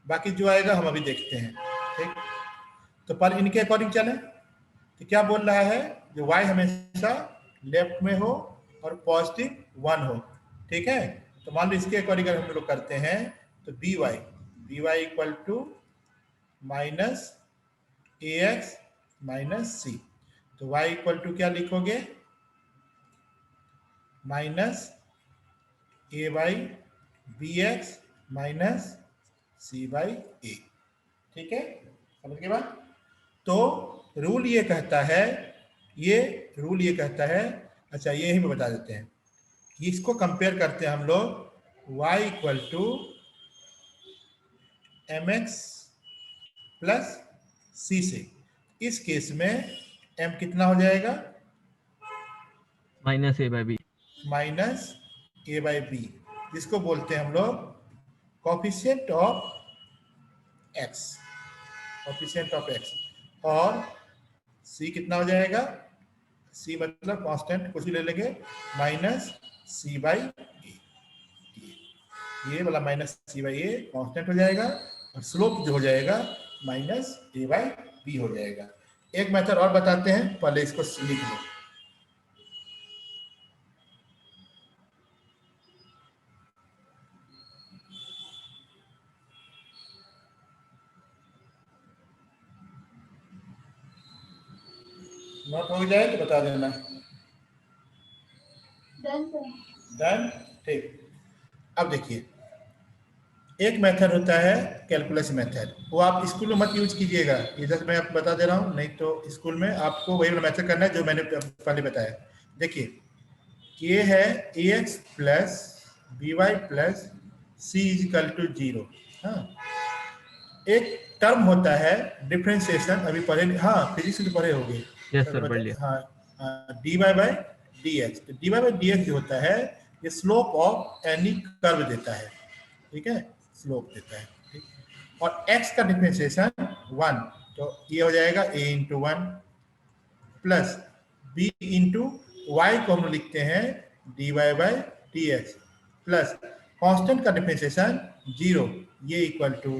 बाकी जो आएगा हम अभी देखते हैं। ठीक, तो पर इनके अकॉर्डिंग चले तो क्या बोल रहा है, जो y हमेशा लेफ्ट में हो और +1 हो। ठीक है, तो मान लो इसके अकॉर्डिंग हम लोग करते हैं तो by equal to minus ax minus c, तो y इक्वल टू क्या लिखोगे, माइनस a/bx माइनस c/a। ठीक है, समझ के बाद, तो रूल ये कहता है, अच्छा ये ही बता देते हैं, इसको कंपेयर करते हैं हम लोग y equal to mx plus c से। इस केस में m कितना हो जाएगा, -a/b, माइनस a/b, जिसको बोलते हैं हम लोग कोफिशिएंट ऑफ x, और c कितना हो जाएगा, c मतलब कांस्टेंट कुछ भी ले लेंगे, माइनस c/a, ये वाला माइनस c/a कांस्टेंट हो जाएगा, और स्लोप जो हो जाएगा -a/b हो जाएगा। एक मेथड और बताते हैं, पहले इसको लिख लो। नोट हो जाए तो बता देना। डन, ठीक। अब देखिए, एक मेथड होता है कैलकुलस मेथड, वो आप स्कूल में मत यूज कीजिएगा, ये जस्ट मैं आपको बता दे रहा हूँ, नहीं तो स्कूल में आपको वही मेथड करना है जो मैंने पहले बताया। देखिए, ये है ax plus by plus c equal to 0। हाँ, एक टर्म होता है डिफरेंशिएशन, अभी पढ़े, हाँ फिजिक्स में पढ़े होंगे, यस सर, पढ़ लिया। हाँ, dy बाय dx। तो dy बाय dx जो होता है ये स्लोप ऑफ एनी कर्व देता है, ठीक है, स्लोप देता है, ठीक? और x का डिफरेंशिएशन 1, तो ये हो जाएगा a into 1 plus b into Y को हम लिखते हैं dy by dx plus constant का डिफरेंशिएशन 0, ये इक्वल टू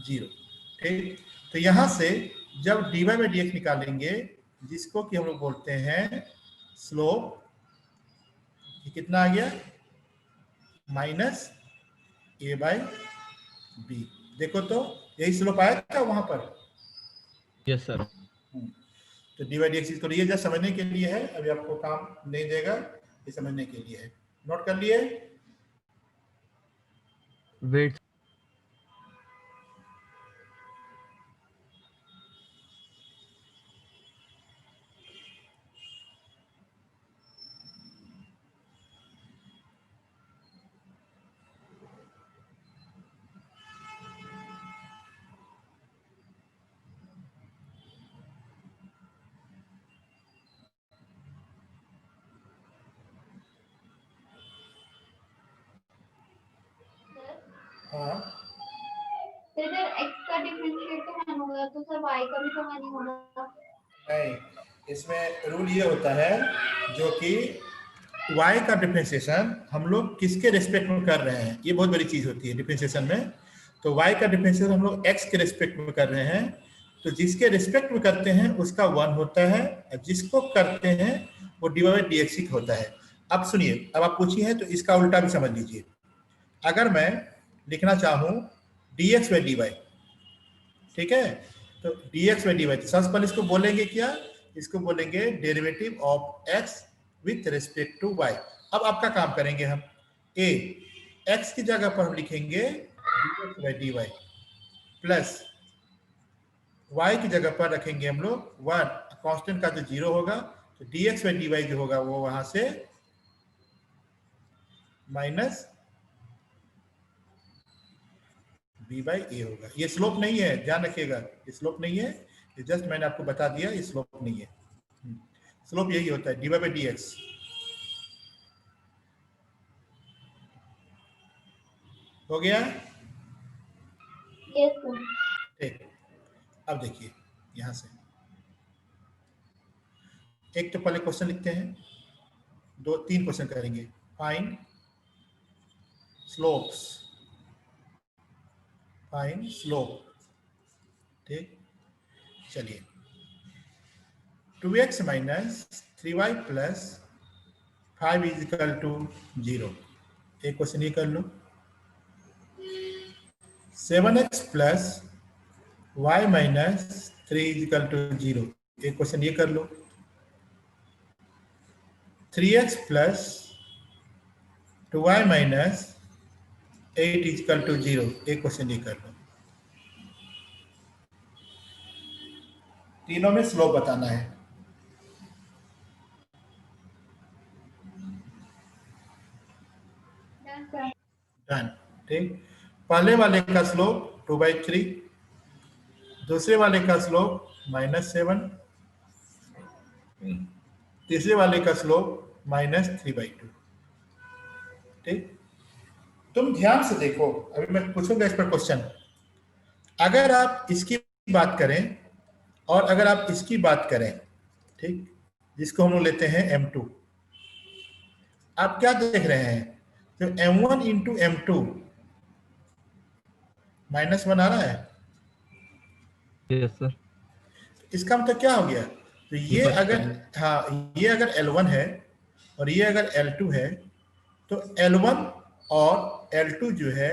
0, ठीक? तो यहां से जब dy बाय dx निकालेंगे जिसको कि हम लोग बोलते हैं स्लोप, ये कितना आ गया माइनस a बाय b। देखो तो यही स्लोप आया था वहां पर। Yes sir. तो dy बाय dx इसको ये जस्ट समझने के लिए है, अभी आपको काम नहीं देगा, ये समझने के लिए है। नोट कर लिए? वेट। हाँ, तो इधर x का डिफरेंशिएट तो 1 होगा, तो सर y का भी तो 1 ही होगा। नहीं, इसमें रूल ये होता है जो कि y का डिफरेंशिएशन हम लोग किसके रेस्पेक्ट में कर रहे हैं, ये बहुत बड़ी चीज होती है डिफरेंशिएशन में। तो y का डिफरेंशिएशन हम लोग x के रेस्पेक्ट में कर रहे हैं, तो जिसके रेस्पेक्ट में करते हैं उसका 1 होता है, और जिसको करते हैं वो dy बाय dx ही होता है। अब सुनिए, अब आप पूछिए हैं तो इसका उल्टा भी समझ लीजिए। अगर मैं लिखना चाहूं dx बाय dy, ठीक है, तो dx बाय dy, तो सबसे पहले इसको बोलेंगे क्या, इसको बोलेंगे derivative of x with respect to y। अब आपका काम करेंगे हम, a x की जगह पर हम लिखेंगे dx by dy plus y की जगह पर रखेंगे हम लोग 1, कांस्टेंट का जो 0 होगा, तो dx बाय dy जो होगा वो वहां से माइनस b बाई ए होगा। ये स्लोप नहीं है, ध्यान रखिएगा, ये स्लोप नहीं है, ये जस्ट मैंने आपको बता दिया, ये स्लोप नहीं है। स्लोप यही होता है dy बाई dx। हो गया? Yes sir. ठीक, अब देखिए यहां से एक तो पहले क्वेश्चन लिखते हैं, 2-3 क्वेश्चन करेंगे। फाइंड स्लोप्स, फाइंड स्लोप, ठीक, चलिए 2x minus 3y plus 5 is equal to 0, एक क्वेश्चन ये कर लो। 7x plus y minus 3 is equal to 0, एक क्वेश्चन ये कर लो। 3x plus 2y minus 8 is equal to 0, एक क्वेश्चन ये कर लो। तीनों में स्लोप बताना है। डन, ठीक। पहले वाले का स्लोप 2/3, दूसरे वाले का स्लोप -7, तीसरे वाले का स्लोप -3/2, ठीक। तुम ध्यान से देखो, अभी मैं पूछूंगा इस पर क्वेश्चन। अगर आप इसकी बात करें और अगर आप इसकी बात करें, ठीक, जिसको हम लोग लेते हैं m2, आप क्या देख रहे हैं, तो m1 इंटू m2 -1 आ रहा है। Yes sir. इसका मतलब क्या हो गया, तो ये अगर, हाँ, ये अगर L1 है और ये अगर L2 है, तो L1 और L2 जो है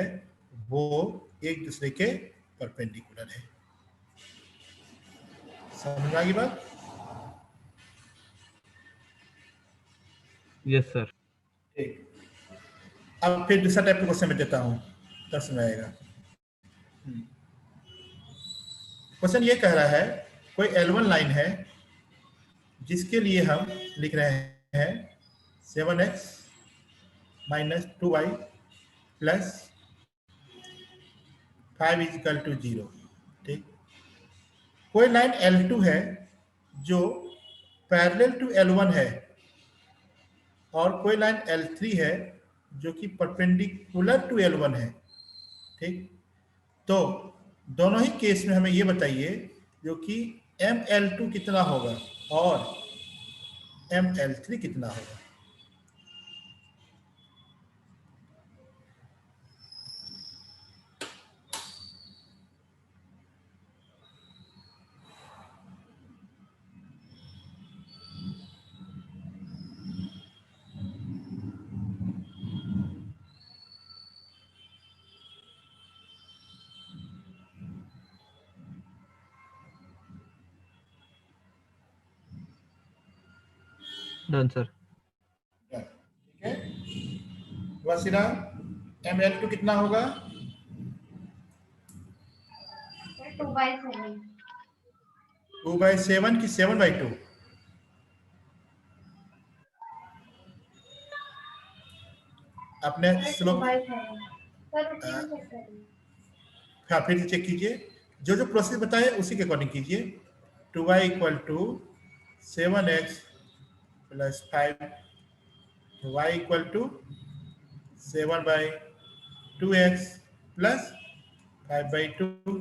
वो एक दूसरे के परपेंडिकुलर है। समझ में आ गई बात? Yes sir. ठीक, अब फिर दूसरा टाइप का क्वेश्चन मैं देता हूँ, तब समझ आएगा। क्वेश्चन ये कह रहा है, कोई L1 लाइन है जिसके लिए हम लिख रहे हैं 7x minus 2y plus 5 is equal to 0, ठीक। कोई लाइन L2 है जो पैरेलल टू L1 है और कोई लाइन L3 है जो कि परपेंडिकुलर टू L1 है, ठीक। तो दोनों ही केस में हमें ये बताइए जो कि ML2 कितना होगा और ML3 कितना होगा। Done sir. ठीक है, वसीला ML2 कितना होगा? 2/7। 2/7 की 7/2? अपने स्लोप 2/7 सर, रुकिए चेक करिए। हाँ, फिर से चेक कीजिए, जो जो प्रोसेस बताए उसी के अकॉर्डिंग कीजिए। 2y = 7x + 5, y = 7/2x + 5/2।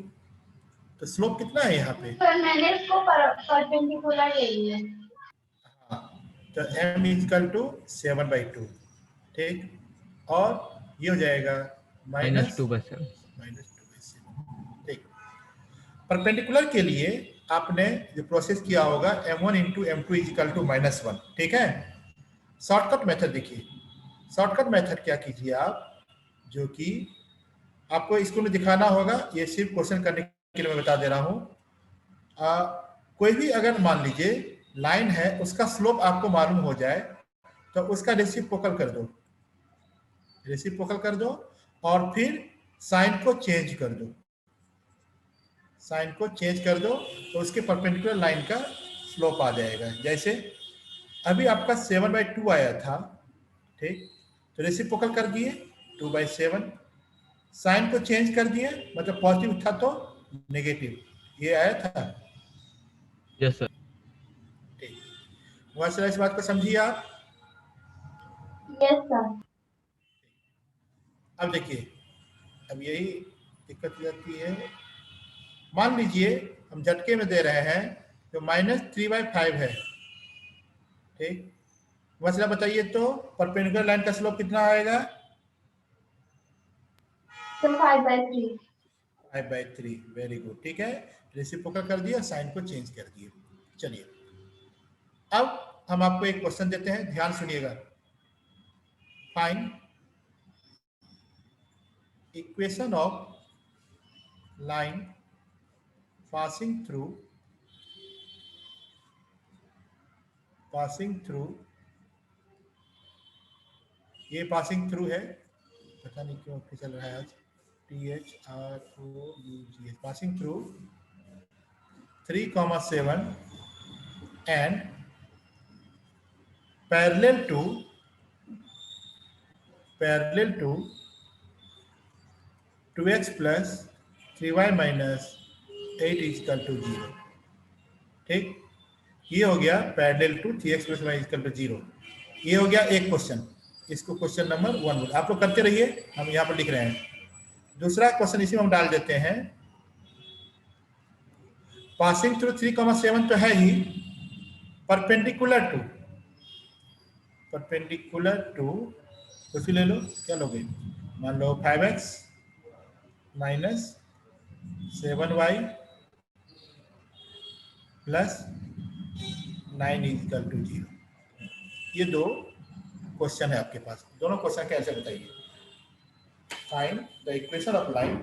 तो स्लोप कितना है यहाँ पे? सर मैंने इसको परपेंडिकुलर ले लिया। हाँ, तो m = 7/2, ठीक। और ये हो जाएगा -2/7। -2/7, ठीक। परपेंडिकुलर के लिए आपने जो प्रोसेस किया होगा m1 × m2 = -1, ठीक है। शॉर्टकट मेथड देखिए, शॉर्टकट मेथड क्या कीजिए आप, जो कि आपको स्कूल में दिखाना होगा, ये सिर्फ क्वेश्चन करने के लिए मैं बता दे रहा हूँ। कोई भी अगर मान लीजिए लाइन है, उसका स्लोप आपको मालूम हो जाए तो उसका रेसिप्रोकल कर दो, रेसिप्रोकल कर दो और फिर साइन को चेंज कर दो, साइन को चेंज कर दो तो उसके परपेंडिकुलर लाइन का स्लोप आ जाएगा। जैसे अभी आपका 7/2 आया था, ठीक। तो रेसिप्रोकल कर दिए 2/7, साइन को चेंज कर दिए, मतलब पॉजिटिव था तो नेगेटिव, ये आया था, यस सर। ठीक। वहां से इस बात को समझिए आप। Yes sir. अब देखिए, अब यही दिक्कत हो जाती है। मान लीजिए हम झटके में दे रहे हैं तो -3/5 है, ठीक। मसला बताइए तो परपेंडिकुलर लाइन का स्लोप कितना आएगा? सर 5/3। 5/3, वेरी गुड, ठीक है। रेसिप्रोकल कर दिया, साइन को चेंज कर दिए। चलिए, अब हम आपको एक क्वेश्चन देते हैं, ध्यान सुनिएगा। Find equation of line passing through ये पासिंग थ्रू है, पता नहीं क्यों चल रहा है आज, THROUGH, passing through 3,7 and parallel to 2x plus 3y minus 8 = 0, ठीक। ये हो गया पैरेलल टू 3x + y = 0। ये हो गया एक क्वेश्चन, इसको क्वेश्चन नंबर 1 बोले। आप लोग करते रहिए, हम यहाँ पर लिख रहे हैं। दूसरा क्वेश्चन इसी में हम डाल देते हैं। पासिंग थ्रू 3,7 तो है ही, परपेंडिकुलर टू कुछ भी ले लो, क्या लोगे? मान लो 5x - 7y + 9 = 0। ये दो क्वेश्चन है आपके पास, दोनों क्वेश्चन का आंसर बताइए। Find the equation of line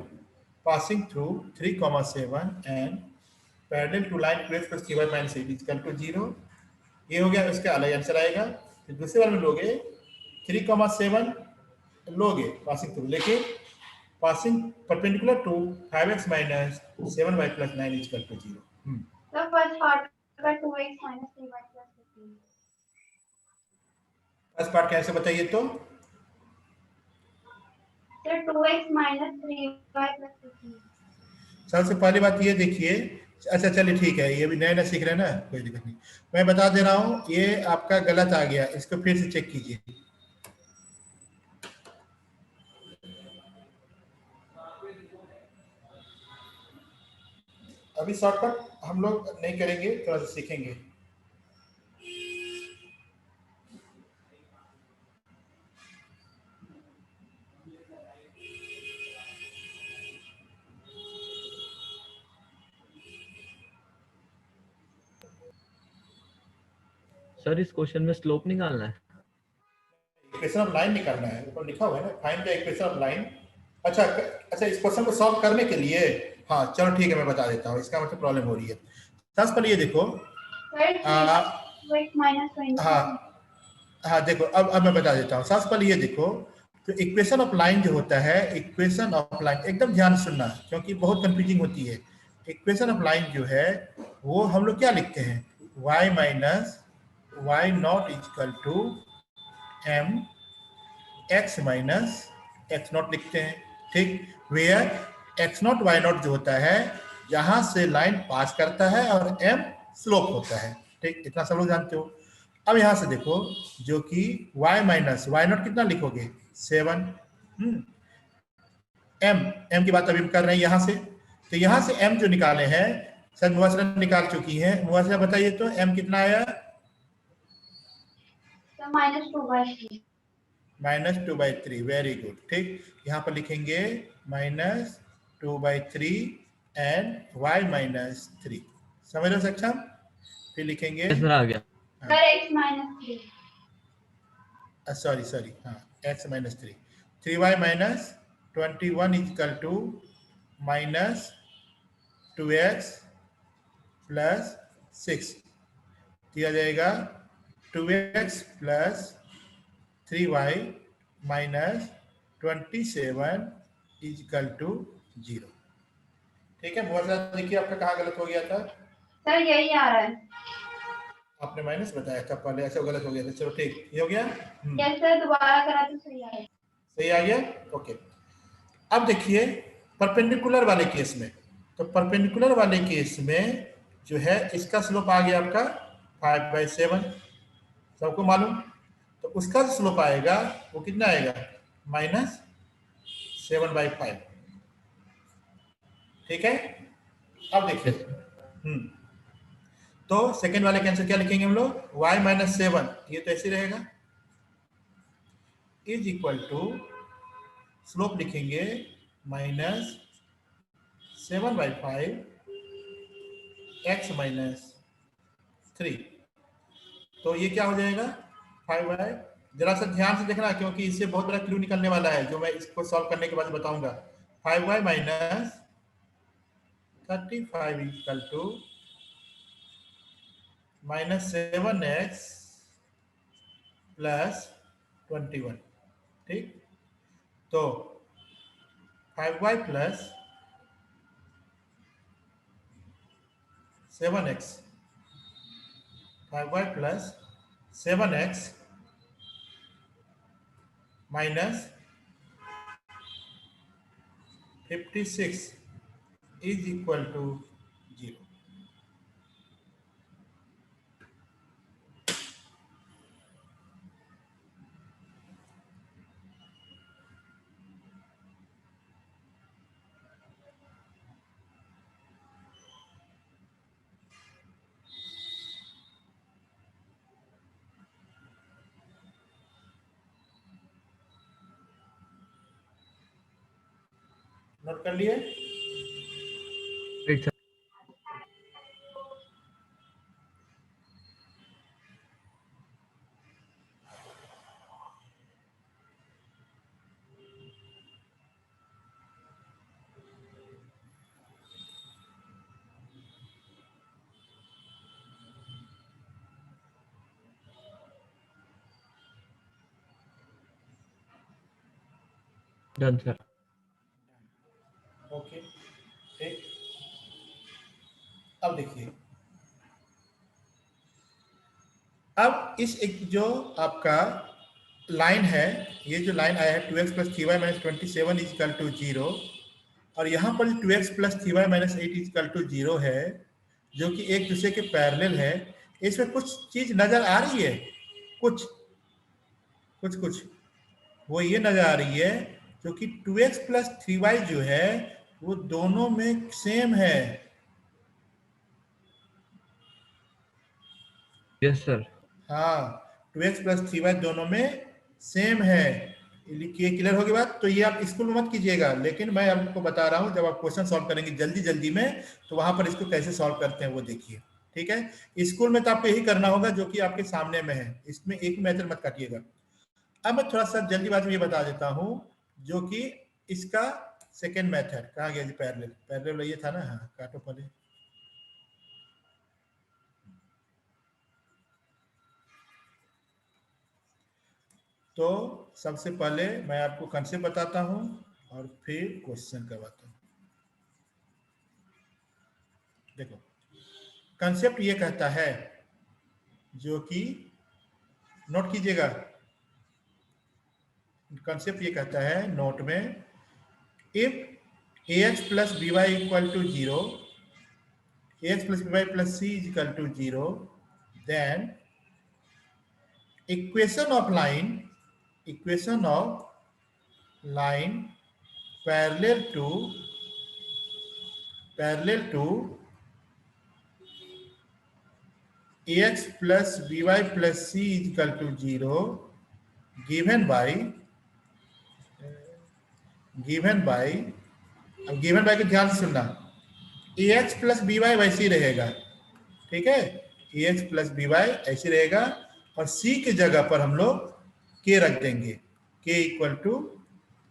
passing through 3,7 and parallel to line 2x + 3y - 8 = 0। ये हो गया, उसका अलग आंसर आएगा। फिर दूसरे वाले में लोगे 3,7 लोगे पासिंग थ्रू, लेकिन passing perpendicular to 5x - 7y + 9 = 0। Sir first part का 2x - 3y + 15। फर्स्ट पार्ट कैसे बताइए तो? Sir 2x - 3y + 15। सबसे पहली बात ये देखिए अच्छा चलिए ठीक है, ये भी नया नया सीख रहे हैं ना, कोई दिक्कत नहीं। मैं बता दे रहा हूँ, ये आपका गलत आ गया, इसको फिर से चेक कीजिए। अभी शॉर्टकट हम लोग नहीं करेंगे, थोड़ा सा सीखेंगे। सर इस क्वेश्चन में स्लोप निकालना है। इक्वेशन ऑफ लाइन निकालना है, ऊपर लिखा हुआ है ना, find the equation of line. अच्छा अच्छा, इस क्वेश्चन को सॉल्व करने के लिए, हाँ चलो ठीक है, मैं बता देता हूँ इसका मतलब प्रॉब्लम हो रही है। सबसे पहले ये देखो, हाँ हाँ देखो, अब मैं बता देता हूँ। सबसे पहले ये देखो, तो इक्वेशन ऑफ लाइन जो होता है, इक्वेशन ऑफ लाइन एकदम ध्यान से सुनना क्योंकि बहुत कंफ्यूजिंग होती है। इक्वेशन ऑफ लाइन जो है वो हम लोग क्या लिखते हैं, y minus Y naught equal to M X minus X naught लिखते हैं, ठीक। Where X naught Y naught जो होता है, जहां से लाइन पास करता है, और एम स्लोप होता है, ठीक। इतना सब लोग जानते हो। अब यहां से देखो, जो कि y माइनस वाई नॉट कितना लिखोगे, 7। एम की बात अभी कर रहे हैं यहां से, तो यहां से m जो निकाले हैं, सर मुआसरा निकाल चुकी है, मुआसरा बताइए तो m कितना आया, -2/3। -2/3, वेरी गुड, ठीक। यहाँ पर लिखेंगे -2/3 एंड y -3, समझ रहे हो सक्षम। फिर लिखेंगे, सर आ गया। सर x -3, सॉरी हाँ, x -3, 3y -21 equal to -2x plus 6 दिया जाएगा, 2x plus 3y -27 equal to 0, ठीक है। बहुत ज़्यादा देखिए आपका कहाँ गलत हो गया था, सर यही आ रहा है। आपने माइनस बताया था पहले, ऐसा गलत हो गया था, चलो ठीक, ये हो गया। यस सर, दोबारा करा तो सही आ रहा है। सही आ गया, ओके। अब देखिए परपेंडिकुलर वाले केस में, तो परपेंडिकुलर वाले केस में जो है, इसका स्लोप आ गया आपका 5/7, सबको मालूम। तो उसका जो स्लोप आएगा वो कितना आएगा, -7/5, ठीक है। अब देखिए, तो सेकेंड वाले के आंसर क्या लिखेंगे हम लोग, y -7, ये तो ऐसे रहेगा, इज इक्वल टू स्लोप लिखेंगे -7/5 x -3, तो ये क्या हो जाएगा 5y, जरा सा ध्यान से देखना क्योंकि इससे बहुत बड़ा क्लू निकलने वाला है जो मैं इसको सॉल्व करने के बाद बताऊंगा। 5y -35 equal to -7x plus 21, ठीक। तो 5y plus 7x, 5y plus 7x minus 56 is equal to 0, note कर लिए। Wait sir. Done sir. Okay, ठीक। अब देखिए, अब इस एक जो आपका लाइन है, ये जो लाइन आया है 2x plus 3y minus 27 is equal to 0, और यहाँ पर 2x plus 3y minus 8 is equal to 0 है, जो कि एक दूसरे के पैरेलल है, इसमें कुछ चीज नजर आ रही है, कुछ कुछ कुछ वो ये नजर आ रही है जो कि 2x प्लस 3y जो है वो दोनों में सेम है। Yes sir. हाँ, 2x प्लस 3y दोनों में सेम है। ये क्लियर होगी बात? तो ये आप स्कूल में मत कीजिएगा, लेकिन मैं आपको बता रहा हूँ जब आप क्वेश्चन सॉल्व करेंगे जल्दी जल्दी में, तो वहां पर इसको कैसे सॉल्व करते हैं वो देखिए, ठीक है। स्कूल में तो आपको यही करना होगा जो कि आपके सामने में है, इसमें एक मेथड मत काटिएगा। अब मैं थोड़ा सा जल्दीबाजी में ये बता देता हूँ जो कि इसका सेकेंड मेथड कहा गया जी, पैरेलल। पैरेलल ये था ना, हाँ काटो पहले। तो सबसे पहले मैं आपको कंसेप्ट बताता हूँ और फिर क्वेश्चन करवाता हूँ। देखो, कंसेप्ट ये कहता है, जो कि नोट कीजिएगा, कंसेप्ट ये कहता है नोट में, if ax plus by equal to 0, ax plus by plus c is equal to 0, then equation of line parallel to ax plus by plus c is equal to 0 given by अब given by को ध्यान से सुनना, ax plus by वैसे ही रहेगा, ठीक है, ax plus by ऐसे रहेगा, और c की जगह पर हम लोग k रख देंगे, k इक्वल टू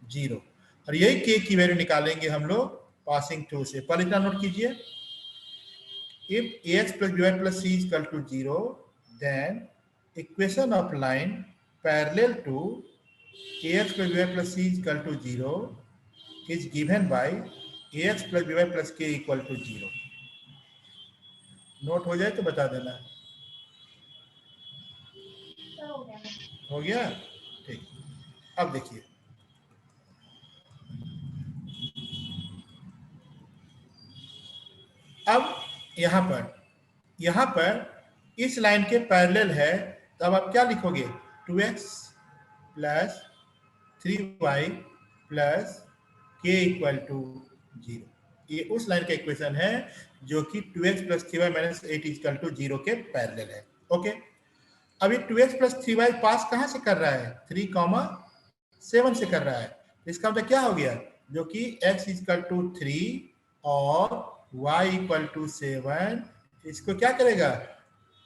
0, और यही k की वैल्यू निकालेंगे हम लोग पासिंग थ्रू से। पर इतना नोट कीजिए, if ax plus by plus c is equal to 0, then equation of line parallel to ax plus by plus c is equal to 0 is given by ax plus by plus k equal to 0। Note हो जाए तो बता देना। हो गया? ठीक। अब देखिए, अब यहां पर इस लाइन के पैरेलल है, तो अब आप क्या लिखोगे, 2x plus 3y plus k equal to 0। ये उस लाइन का इक्वेशन है जो कि 2x plus 3y minus 8 equal to 0 के पैरेलल है। ओके, अभी 2x प्लस 3y पास कहां से कर रहा है, 3,7 से कर रहा है। इसका मतलब क्या हो गया, जो कि x इक्वल टू 3 और y इक्वल टू 7, इसको क्या करेगा,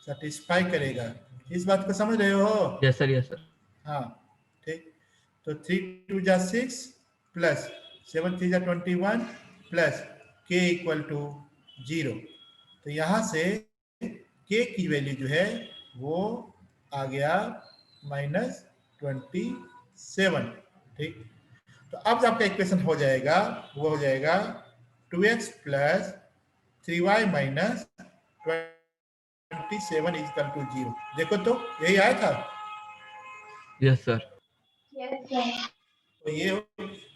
सेटिस्फाई करेगा। इस बात को समझ रहे हो? Yes sir, yes sir. हाँ, ठीक। तो 3 2 जा 6 प्लस 7 3 जा 21 प्लस k इक्वल टू 0। तो यहां से k की वैल्यू जो है वो आ गया -27, ठीक। तो अब आपका इक्वेशन हो जाएगा, वो हो जाएगा 2x plus 3y minus 27 equal to 0। देखो तो यही आया था। Yes sir. तो ये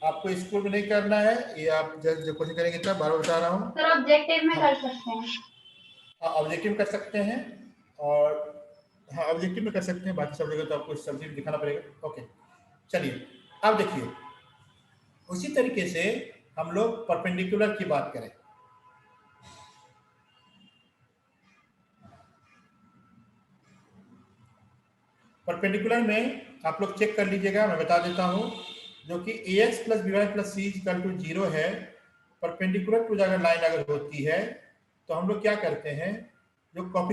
आपको स्कूल में नहीं करना है, ये आप जब क्वेश्चन करेंगे तब, बार बता रहा हूँ। सर ऑब्जेक्टिव में कर सकते हैं। हाँ, ऑब्जेक्टिव कर सकते हैं, और हाँ ऑब्जेक्टिव में कर सकते हैं, बाकी सब जगह तो आपको सब्जेक्ट दिखाना पड़ेगा। ओके, चलिए अब देखिए, उसी तरीके से हम लोग परपेंडिकुलर की बात करें। परपेंडिकुलर में आप लोग चेक कर लीजिएगा, मैं बता देता हूं, जो कि ax plus by plus c equal to 0 है। परपेंडिकुलर टू अगर लाइन अगर होती है तो हम लोग क्या करते हैं, जो कॉपी